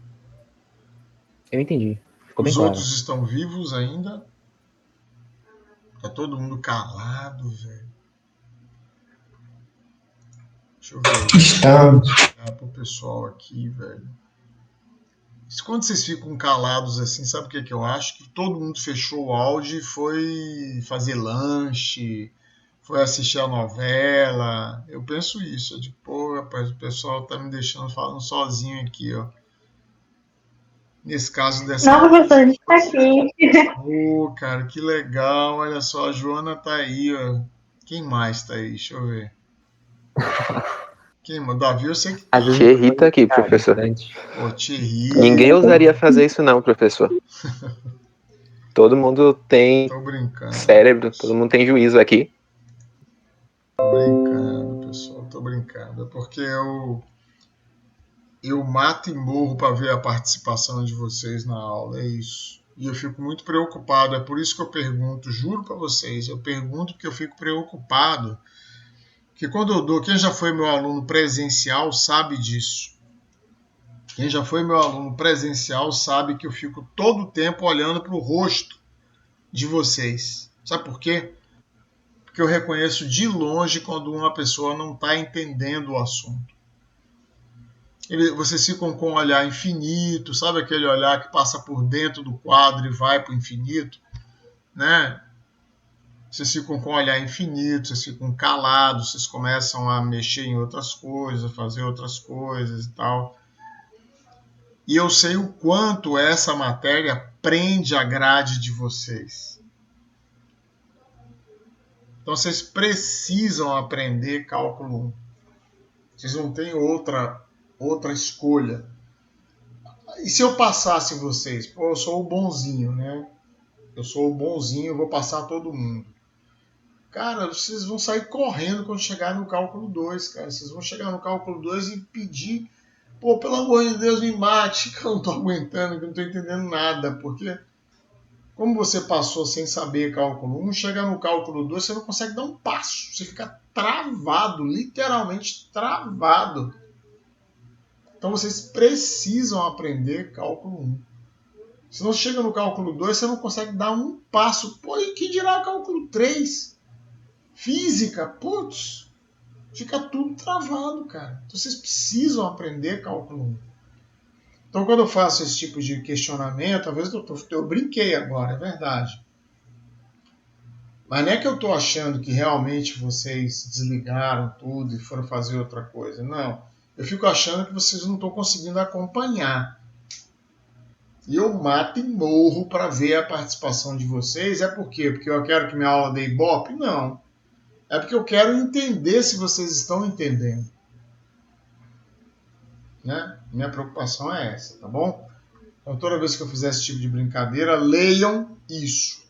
Eu entendi. Ficou bem Os claro. outros estão vivos ainda? Tá todo mundo calado, velho. Deixa eu ver. Estamos. Pro pessoal aqui, velho. quando vocês ficam calados assim, sabe o que eu acho? Que todo mundo fechou o áudio e foi fazer lanche, foi assistir a novela. Eu penso isso. Eu digo, pô, rapaz, o pessoal tá me deixando falando sozinho aqui, ó. Nesse caso dessa. Não, professor, a gente tá aqui. Pô, cara, que legal. Olha só, a Joana tá aí, ó. Quem mais tá aí? Deixa eu ver. Quem? O Davi, eu sei que tá. Às vezes Thierry tá aqui, cara, professor. bastante. Pô, Thierry. Ninguém ousaria fazer isso não, professor. Todo mundo tem Tô brincando. cérebro, todo mundo tem juízo aqui. Tô brincando, pessoal. Tô brincando. É porque eu mato e morro para ver a participação de vocês na aula. É isso. E eu fico muito preocupado. É por isso que eu pergunto, juro para vocês. Eu pergunto porque eu fico preocupado. Que quando eu dou, quem já foi meu aluno presencial sabe disso. Quem já foi meu aluno presencial sabe que eu fico todo o tempo olhando para o rosto de vocês. Sabe por quê? Porque eu reconheço de longe quando uma pessoa não está entendendo o assunto. Vocês ficam com um olhar infinito, sabe aquele olhar que passa por dentro do quadro e vai para o infinito? Né? Vocês ficam com um olhar infinito, vocês ficam calados, vocês começam a mexer em outras coisas, fazer outras coisas e tal. E eu sei o quanto essa matéria prende a grade de vocês. Então vocês precisam aprender cálculo 1. Vocês não têm outra escolha. E se eu passasse vocês? Pô, eu sou o bonzinho, né? Eu sou o bonzinho, eu vou passar todo mundo. Cara, vocês vão sair correndo quando chegar no cálculo 2, cara. Vocês vão chegar no cálculo 2 e pedir, pô, pelo amor de Deus, me mate, que eu não tô aguentando, que eu não tô entendendo nada. Porque, como você passou sem saber cálculo 1, chega no cálculo 2, você não consegue dar um passo. Você fica travado, literalmente travado. Então vocês precisam aprender cálculo 1. Se não chega no cálculo 2, você não consegue dar um passo. Pô, e que dirá cálculo 3? Física, putz, fica tudo travado, cara. Então vocês precisam aprender cálculo 1. Então quando eu faço esse tipo de questionamento, às vezes eu brinquei agora, é verdade. Mas não é que eu estou achando que realmente vocês desligaram tudo e foram fazer outra coisa. Não. Eu fico achando que vocês não estão conseguindo acompanhar. E eu mato e morro para ver a participação de vocês. É por quê? Porque eu quero que minha aula dê ibope? Não. É porque eu quero entender se vocês estão entendendo. Né? Minha preocupação é essa, tá bom? Então toda vez que eu fizer esse tipo de brincadeira, leiam isso.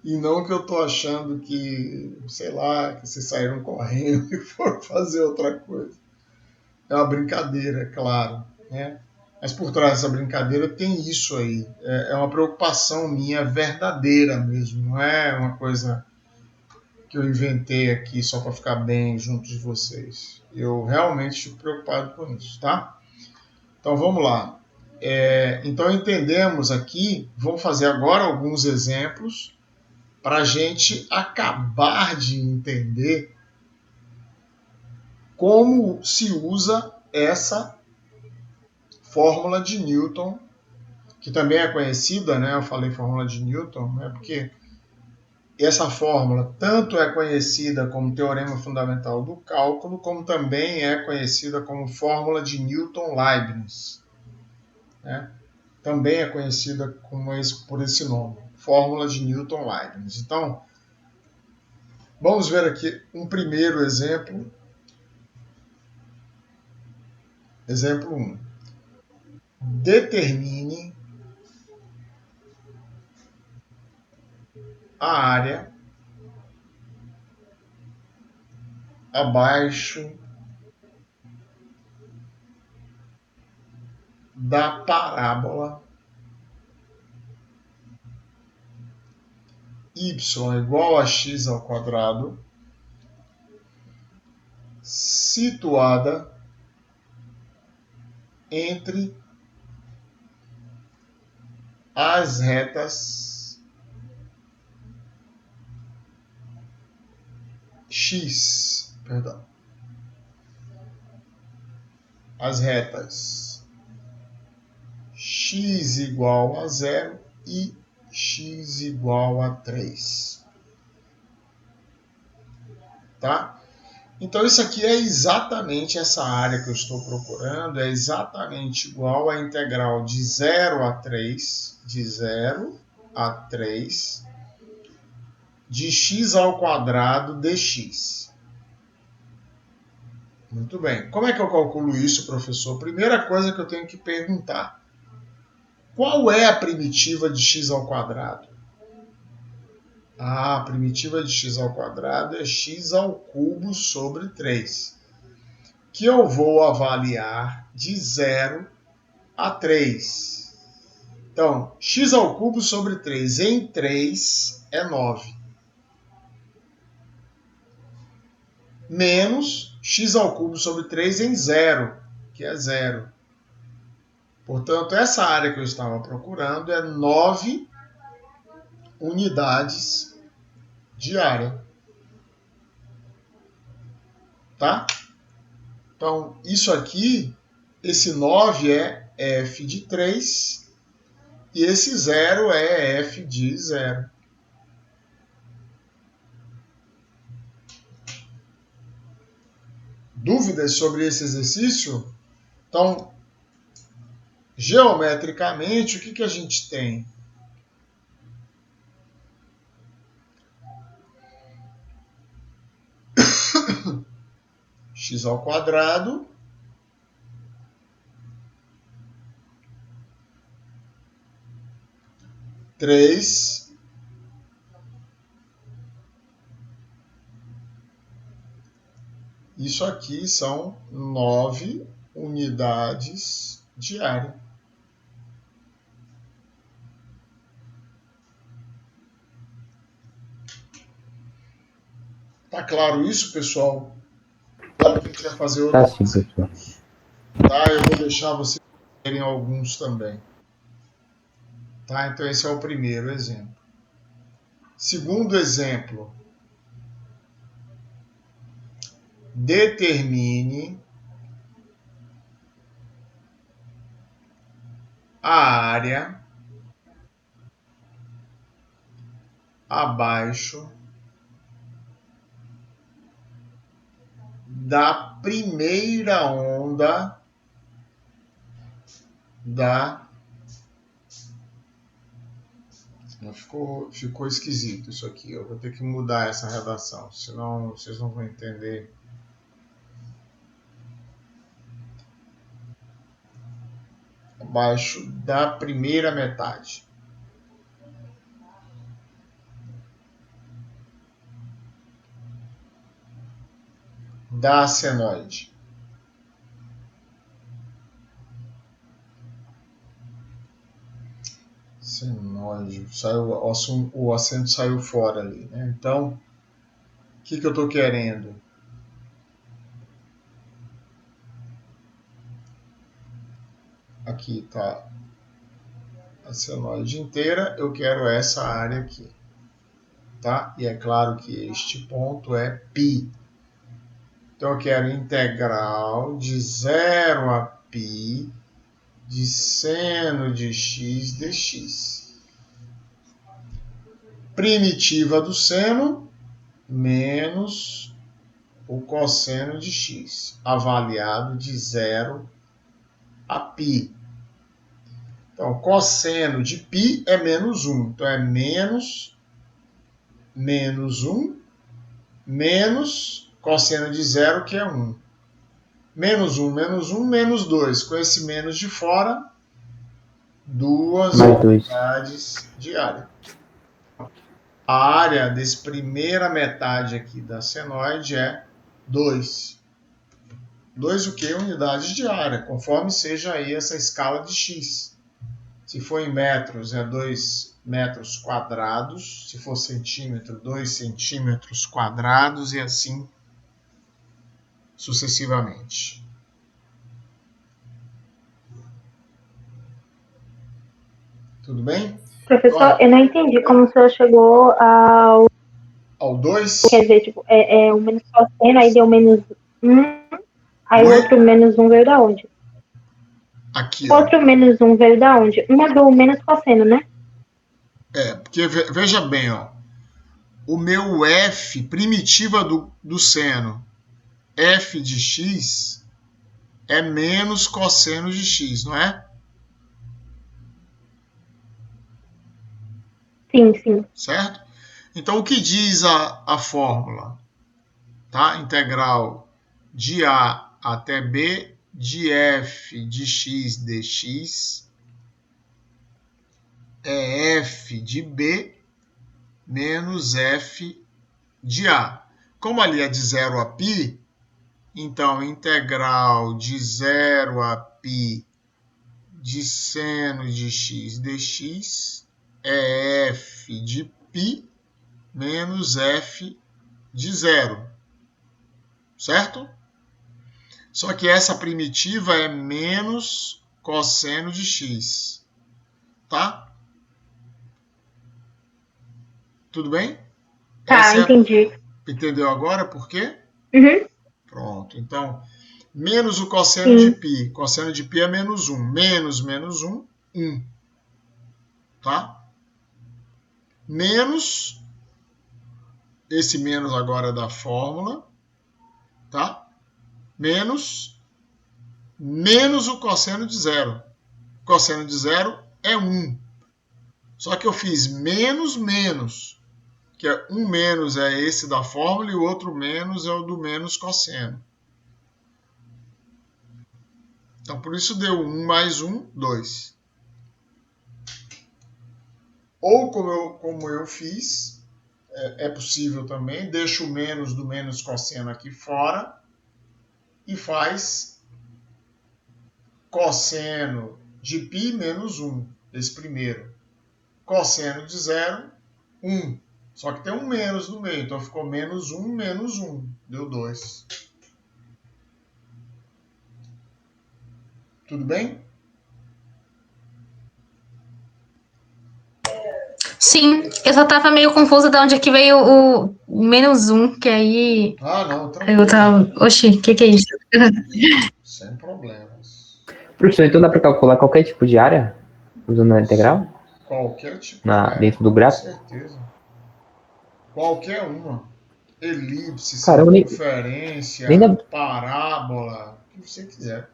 E não que eu tô achando que, sei lá, que vocês saíram correndo e foram fazer outra coisa. É uma brincadeira, é claro, né? Mas por trás dessa brincadeira tem isso aí. É uma preocupação minha verdadeira mesmo. Não é uma coisa que eu inventei aqui só para ficar bem junto de vocês. Eu realmente fico preocupado com isso, tá? Então vamos lá. Então entendemos aqui, vamos fazer agora alguns exemplos para a gente acabar de entender como se usa essa fórmula de Newton, que também é conhecida, né? Eu falei fórmula de Newton, né? Porque essa fórmula tanto é conhecida como teorema fundamental do cálculo, como também é conhecida como fórmula de Newton-Leibniz. Né? Também é conhecida por esse nome, fórmula de Newton-Leibniz. Então, vamos ver aqui um primeiro exemplo. Exemplo 1. Determine a área abaixo da parábola y igual a x ao quadrado, situada entre as retas x, perdão, as retas x igual a 0 e x igual a 3. Tá? Então, isso aqui é exatamente essa área que eu estou procurando, é exatamente igual à integral de 0 a 3, de x ao quadrado dx. Muito bem. Como é que eu calculo isso, professor? Primeira coisa que eu tenho que perguntar. Qual é a primitiva de x ao quadrado? A primitiva de x ao quadrado é x ao cubo sobre 3, que eu vou avaliar de 0 a 3. Então, x ao cubo sobre 3 em 3 é 9. Menos x ao cubo sobre 3 em 0, que é 0. Portanto, essa área que eu estava procurando é 9 unidades de área. Tá? Então, isso aqui, esse 9 é f de 3 e esse 0 é f de 0. Dúvidas sobre esse exercício? Então, geometricamente, o que a gente tem? X ao quadrado três isso aqui são 9 unidades de área. Tá claro isso, pessoal? Claro que quer fazer outro. Tá sim, professor. Tá, eu vou deixar vocês verem alguns também. Tá, então esse é o primeiro exemplo. Segundo exemplo. Determine a área abaixo da primeira onda da... Ficou esquisito isso aqui. Eu vou ter que mudar essa redação, senão vocês não vão entender. Abaixo da primeira metade. Da senoide. Senoide. O acento saiu fora ali, né? Então, o que eu estou querendo? Aqui está a senoide inteira, eu quero essa área aqui. Tá? E é claro que este ponto é π. Então, eu quero integral de 0 a π de seno de x dx. Primitiva do seno menos o cosseno de x, avaliado de 0 a π. Então, cosseno de π é menos 1. Então, é menos 1 menos cosseno de 0, que é 1. Menos 1, menos 2. Com esse menos de fora, 2 unidades de área. A área dessa primeira metade aqui da senoide é 2. 2 o quê? Unidades de área, conforme seja aí essa escala de x. Se for em metros, é 2 metros quadrados. Se for centímetro, 2 centímetros quadrados e assim sucessivamente. Tudo bem? Professor, olha, eu não entendi como o senhor chegou ao 2. Quer dizer, tipo, o menos cosseno, aí deu menos 1, aí o outro menos 1 veio da onde? Aqui, O ó. outro menos 1 veio da onde? Um é do menos cosseno, né? Porque veja bem, ó. O meu f, primitiva do seno, f de x, é menos cosseno de x, não é? Sim, sim. Certo? Então, o que diz a fórmula? Tá? Integral de A até B de f de x dx é f de B menos f de A. Como ali é de 0 a π, então integral de 0 a π de seno de x dx é f de π menos f de 0. Certo? Só que essa primitiva é menos cosseno de x. Tá? Tudo bem? Tá, entendi. Entendeu agora por quê? Uhum. Pronto. Então, menos o cosseno de π. Cosseno de π é menos 1. Menos 1, 1. Tá? Menos, esse menos agora é da fórmula, tá? Menos o cosseno de 0. Cosseno de 0 é 1. Só que eu fiz menos, que é um menos é esse da fórmula e o outro menos é o do menos cosseno. Então, por isso deu 1 mais 1, 2. Ou como eu fiz, é possível também, deixa o menos do menos cosseno aqui fora e faz cosseno de π menos 1, esse primeiro. Cosseno de 0, 1. Só que tem um menos no meio, então ficou menos 1, deu 2. Tudo bem? Sim, eu só tava meio confusa de onde é que veio o menos 1, que aí Não, eu tava. Oxi, o que é isso? Sem problemas. Professor, então dá para calcular qualquer tipo de área usando a integral? Qualquer tipo de área, Dentro do gráfico? com certeza. Qualquer uma. Elipse, Caramba, circunferência, nem dá, parábola, o que você quiser.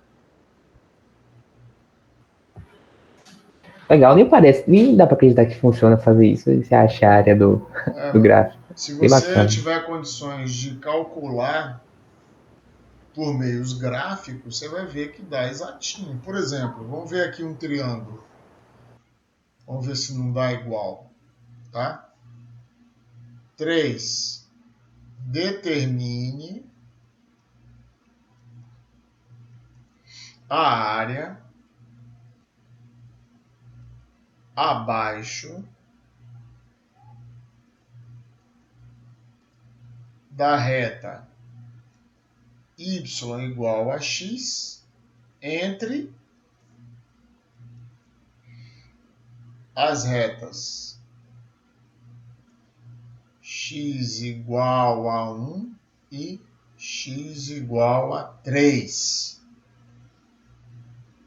legal, nem parece, nem dá para acreditar que funciona fazer isso, e você acha a área do gráfico. Se Bem você bacana. tiver condições de calcular por meios gráficos, você vai ver que dá exatinho. Por exemplo, vamos ver aqui um triângulo. Vamos ver se não dá igual. Tá? 3. Determine a área abaixo da reta y igual a x entre as retas x igual a 1 e x igual a 3.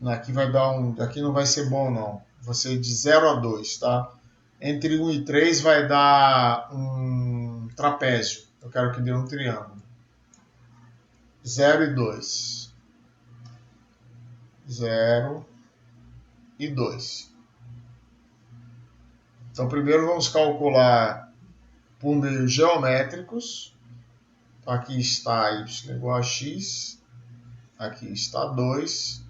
Aqui vai dar aqui não vai ser bom não. Vai ser de 0 a 2, tá? Entre 1 e 3 vai dar um trapézio. Eu quero que dê um triângulo. 0 e 2. 0 e 2. Então, primeiro vamos calcular por meios geométricos. Então, aqui está y igual a x. Aqui está 2.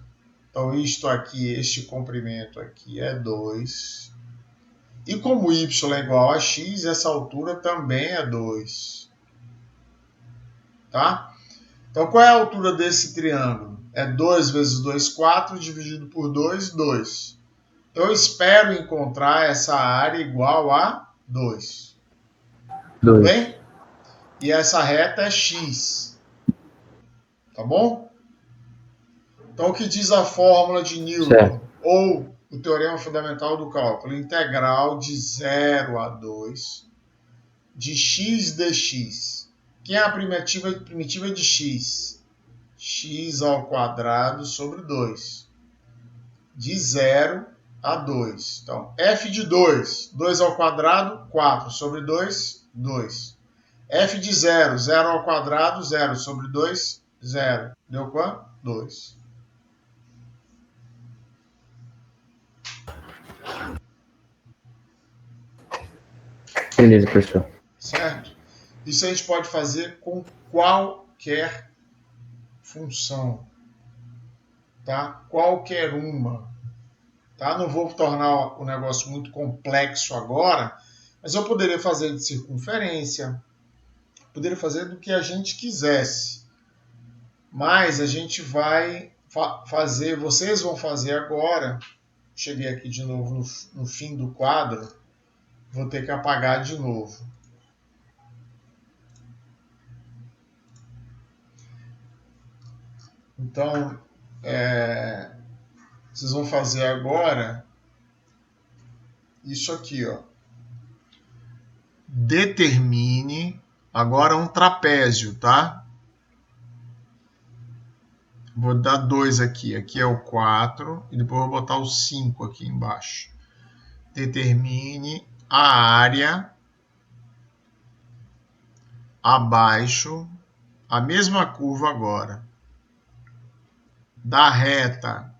Então, isto aqui, este comprimento aqui é 2. E como y é igual a x, essa altura também é 2. Tá? Então, qual é a altura desse triângulo? É 2 vezes 2, 4, dividido por 2, 2. Eu espero encontrar essa área igual a 2. Tudo bem? E essa reta é x. Tá bom? Então, o que diz a fórmula de Newton? Certo. Ou o teorema fundamental do cálculo? Integral de 0 a 2 de x dx. Que é a primitiva de x? X ao quadrado sobre 2. de 0 a 2. Então, f de 2, 2 ao quadrado, 4 sobre 2, 2. F de 0, 0 ao quadrado, 0 sobre 2, 0. Deu quanto? 2. Beleza, professor. Certo? Isso a gente pode fazer com qualquer função. Tá? Qualquer uma. Tá? Não vou tornar o negócio muito complexo agora, mas eu poderia fazer de circunferência, poderia fazer do que a gente quisesse. Mas a gente vai fazer, vocês vão fazer agora. Cheguei aqui de novo no fim do quadro, vou ter que apagar de novo. Então, vocês vão fazer agora isso aqui, ó. Determine agora um trapézio, tá? Vou dar 2 aqui. Aqui é o 4 e depois vou botar o 5 aqui embaixo. Determine a área abaixo, a mesma curva agora, da reta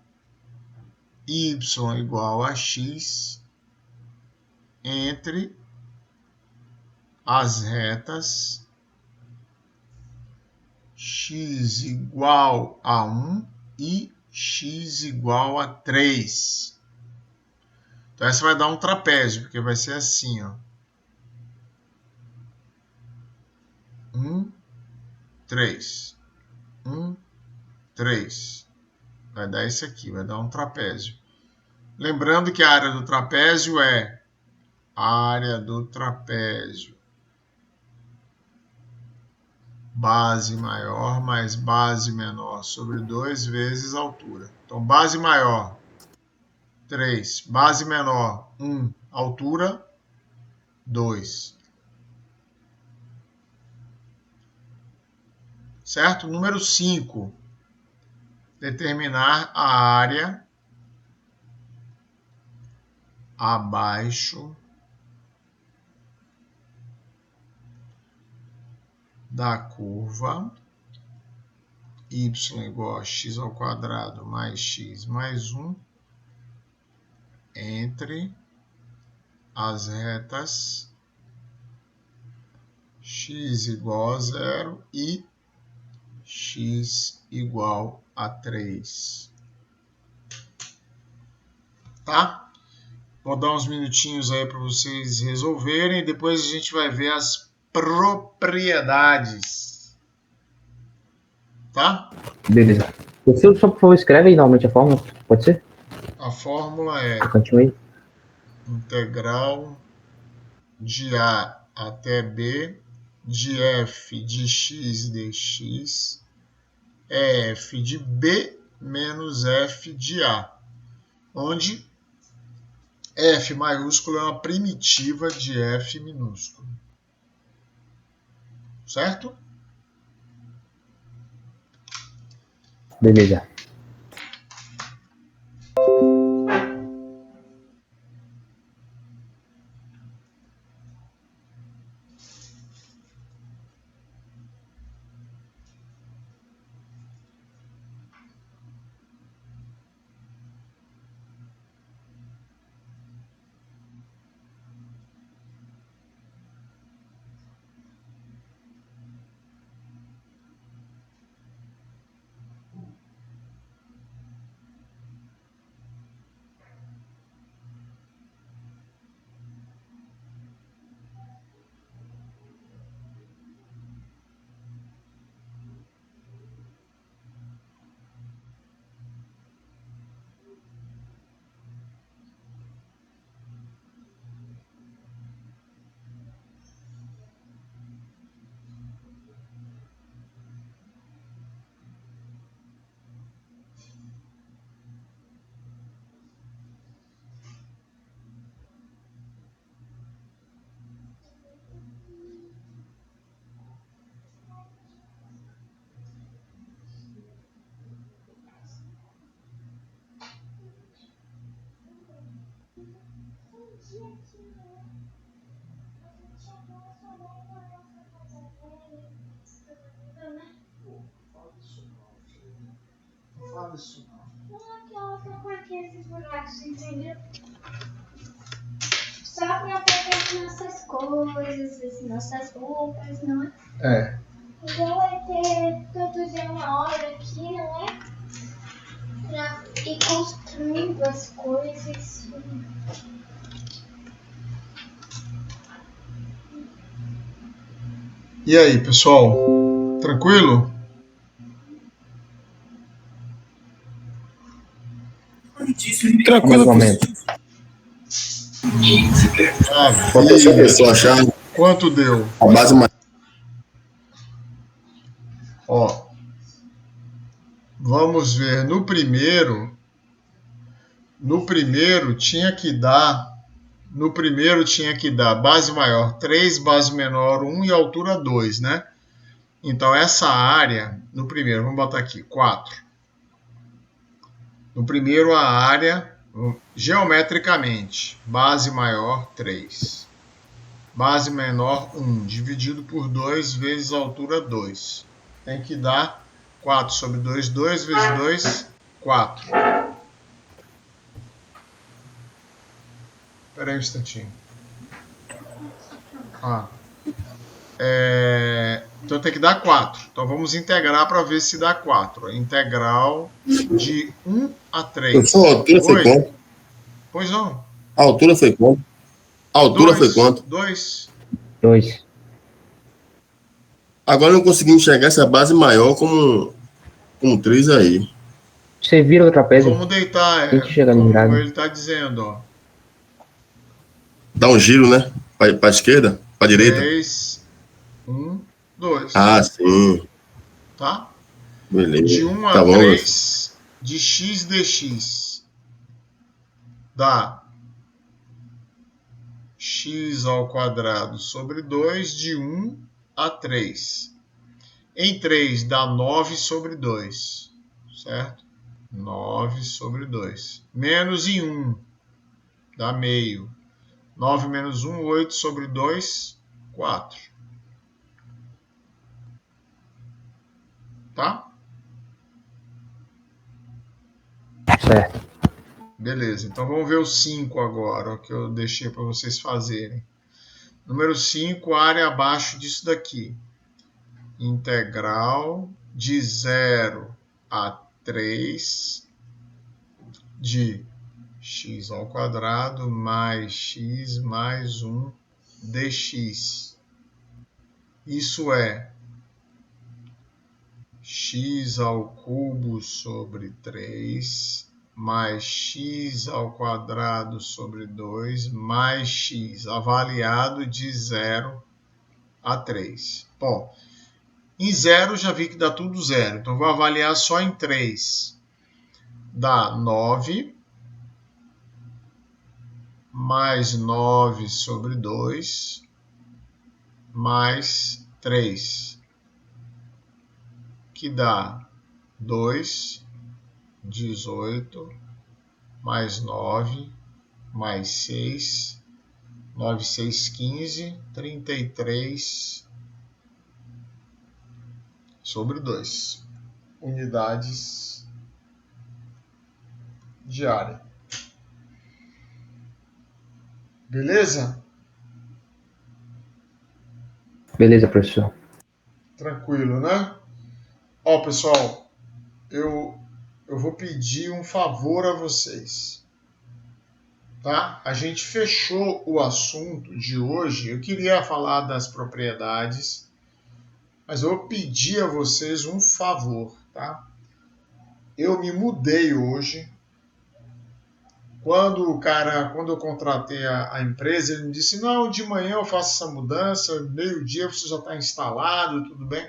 y igual a x entre as retas x igual a 1 e x igual a 3. Então essa vai dar um trapézio, porque vai ser assim, ó. 1, 3. 1, 3. Vai dar isso aqui, vai dar um trapézio. Lembrando que a área do trapézio é área do trapézio. Base maior mais base menor sobre 2 vezes altura. Então, base maior, 3. Base menor, 1. Altura, 2. Certo? Número 5. Determinar a área abaixo da curva y igual a x ao quadrado mais x mais 1 entre as retas x igual a 0 e x igual a 3. Tá? Vou dar uns minutinhos aí para vocês resolverem. Depois a gente vai ver as propriedades. Tá? Beleza. Você só, por favor, escreve aí normalmente a fórmula, pode ser? A fórmula é Continue. integral de A até B de f de x dx é f de B menos f de A, onde f maiúsculo é uma primitiva de f minúsculo. Certo? Beleza. Não fala isso não. Só pra proteger nossas coisas, nossas roupas, não é? É. Então vai ter todo dia uma hora aqui, não é? Pra ir construindo as coisas. E aí, pessoal? Tranquilo? Tranquilo, momento. Maravilha. pessoa achar Quanto deu? a base mais. Ó, vamos ver. No primeiro tinha que dar base maior 3, base menor 1 e altura 2, né? Então essa área, no primeiro, vamos botar aqui, 4. No primeiro a área, geometricamente, base maior 3. Base menor 1, dividido por 2 vezes altura 2. Tem que dar 4 sobre 2, 2 vezes 2, 4. Espera aí um instantinho. Então tem que dar 4. Então vamos integrar para ver se dá 4. Integral de 1 a 3. Professor, a altura foi quanto? Pois não. A altura foi quanto? A altura foi quanto? 2. 2. Agora eu não consegui enxergar essa base maior como 3 aí. Você vira o trapézio. Vamos deitar, Tem que chegar como ligado. ele está dizendo, ó. Dá um giro, né? Para a esquerda, para a direita. 3, 1, 2. Ah, sim. Tá? Beleza. De 1 a Tá bom, 3 de x dx dá x ao quadrado sobre 2 de 1 a 3. Em 3 dá 9 sobre 2, certo? 9 sobre 2. Menos em 1 dá meio. 9 menos 1, 8 sobre 2, 4. Tá? Certo. Beleza, então vamos ver o 5 agora, o que eu deixei para vocês fazerem. Número 5, área abaixo disso daqui. Integral de 0 a 3 de x ao quadrado mais x mais 1 dx. Isso é x ao cubo sobre 3 mais x ao quadrado sobre 2 mais x avaliado de 0 a 3. Bom, em 0 já vi que dá tudo 0, então vou avaliar só em 3. Dá 9 mais 9 sobre 2 mais 3, que dá 2, 18, mais 9, mais 6, 9, 6, 15, 33 sobre 2 unidades de área. Beleza? Beleza, professor. Tranquilo, né? Ó, pessoal, eu vou pedir um favor a vocês. Tá? A gente fechou o assunto de hoje. Eu queria falar das propriedades, mas eu vou pedir a vocês um favor, tá? Eu me mudei hoje. Quando eu contratei a empresa, ele me disse, não, de manhã eu faço essa mudança, meio-dia você já está instalado, tudo bem.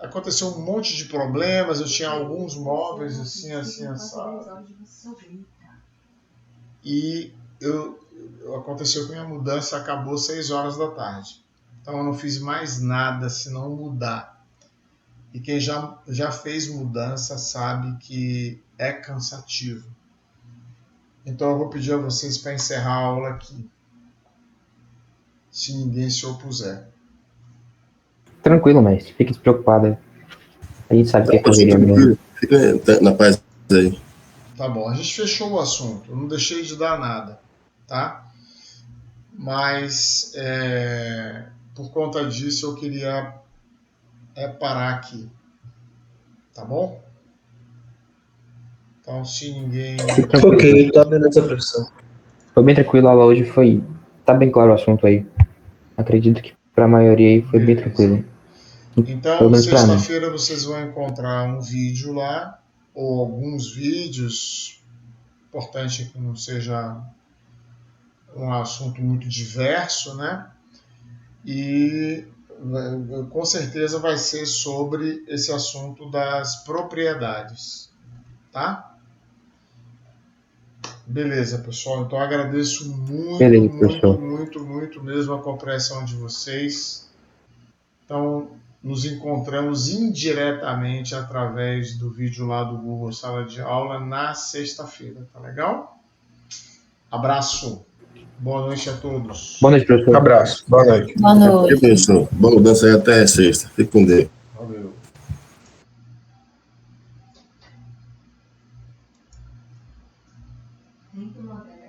Aconteceu um monte de problemas, eu tinha alguns móveis assim, assado. E aconteceu que minha mudança acabou 6 horas da tarde. Então eu não fiz mais nada senão mudar. E quem já fez mudança sabe que é cansativo. Então eu vou pedir a vocês para encerrar a aula aqui, se ninguém se opuser. Tranquilo, mestre. Fique despreocupado. A gente sabe que é Pode correria ficar mesmo. tranquilo. Fica na paz aí. Tá bom, a gente fechou o assunto. Eu não deixei de dar nada, tá? Mas por conta disso eu queria parar aqui, tá bom? Então se ninguém... Fique tranquilo. Ok, tá beleza, professor. Foi bem tranquilo, a aula hoje foi. Tá bem claro o assunto aí. Acredito que pra maioria aí foi bem Beleza. tranquilo. Pelo Então, menos pra mim. sexta-feira vocês vão encontrar um vídeo lá, ou alguns vídeos. Importante que não seja um assunto muito diverso, né? E com certeza vai ser sobre esse assunto das propriedades, tá? Beleza, pessoal. Então agradeço muito, Beleza, muito, professor. muito, muito mesmo a compreensão de vocês. Então, nos encontramos indiretamente através do vídeo lá do Google Sala de Aula na sexta-feira, tá legal? Abraço. Boa noite a todos. Boa noite, professor. Abraço, boa noite. Boa noite. Professor, boa mudança aí até sexta. Fique com Deus. Valeu. Muito moderno.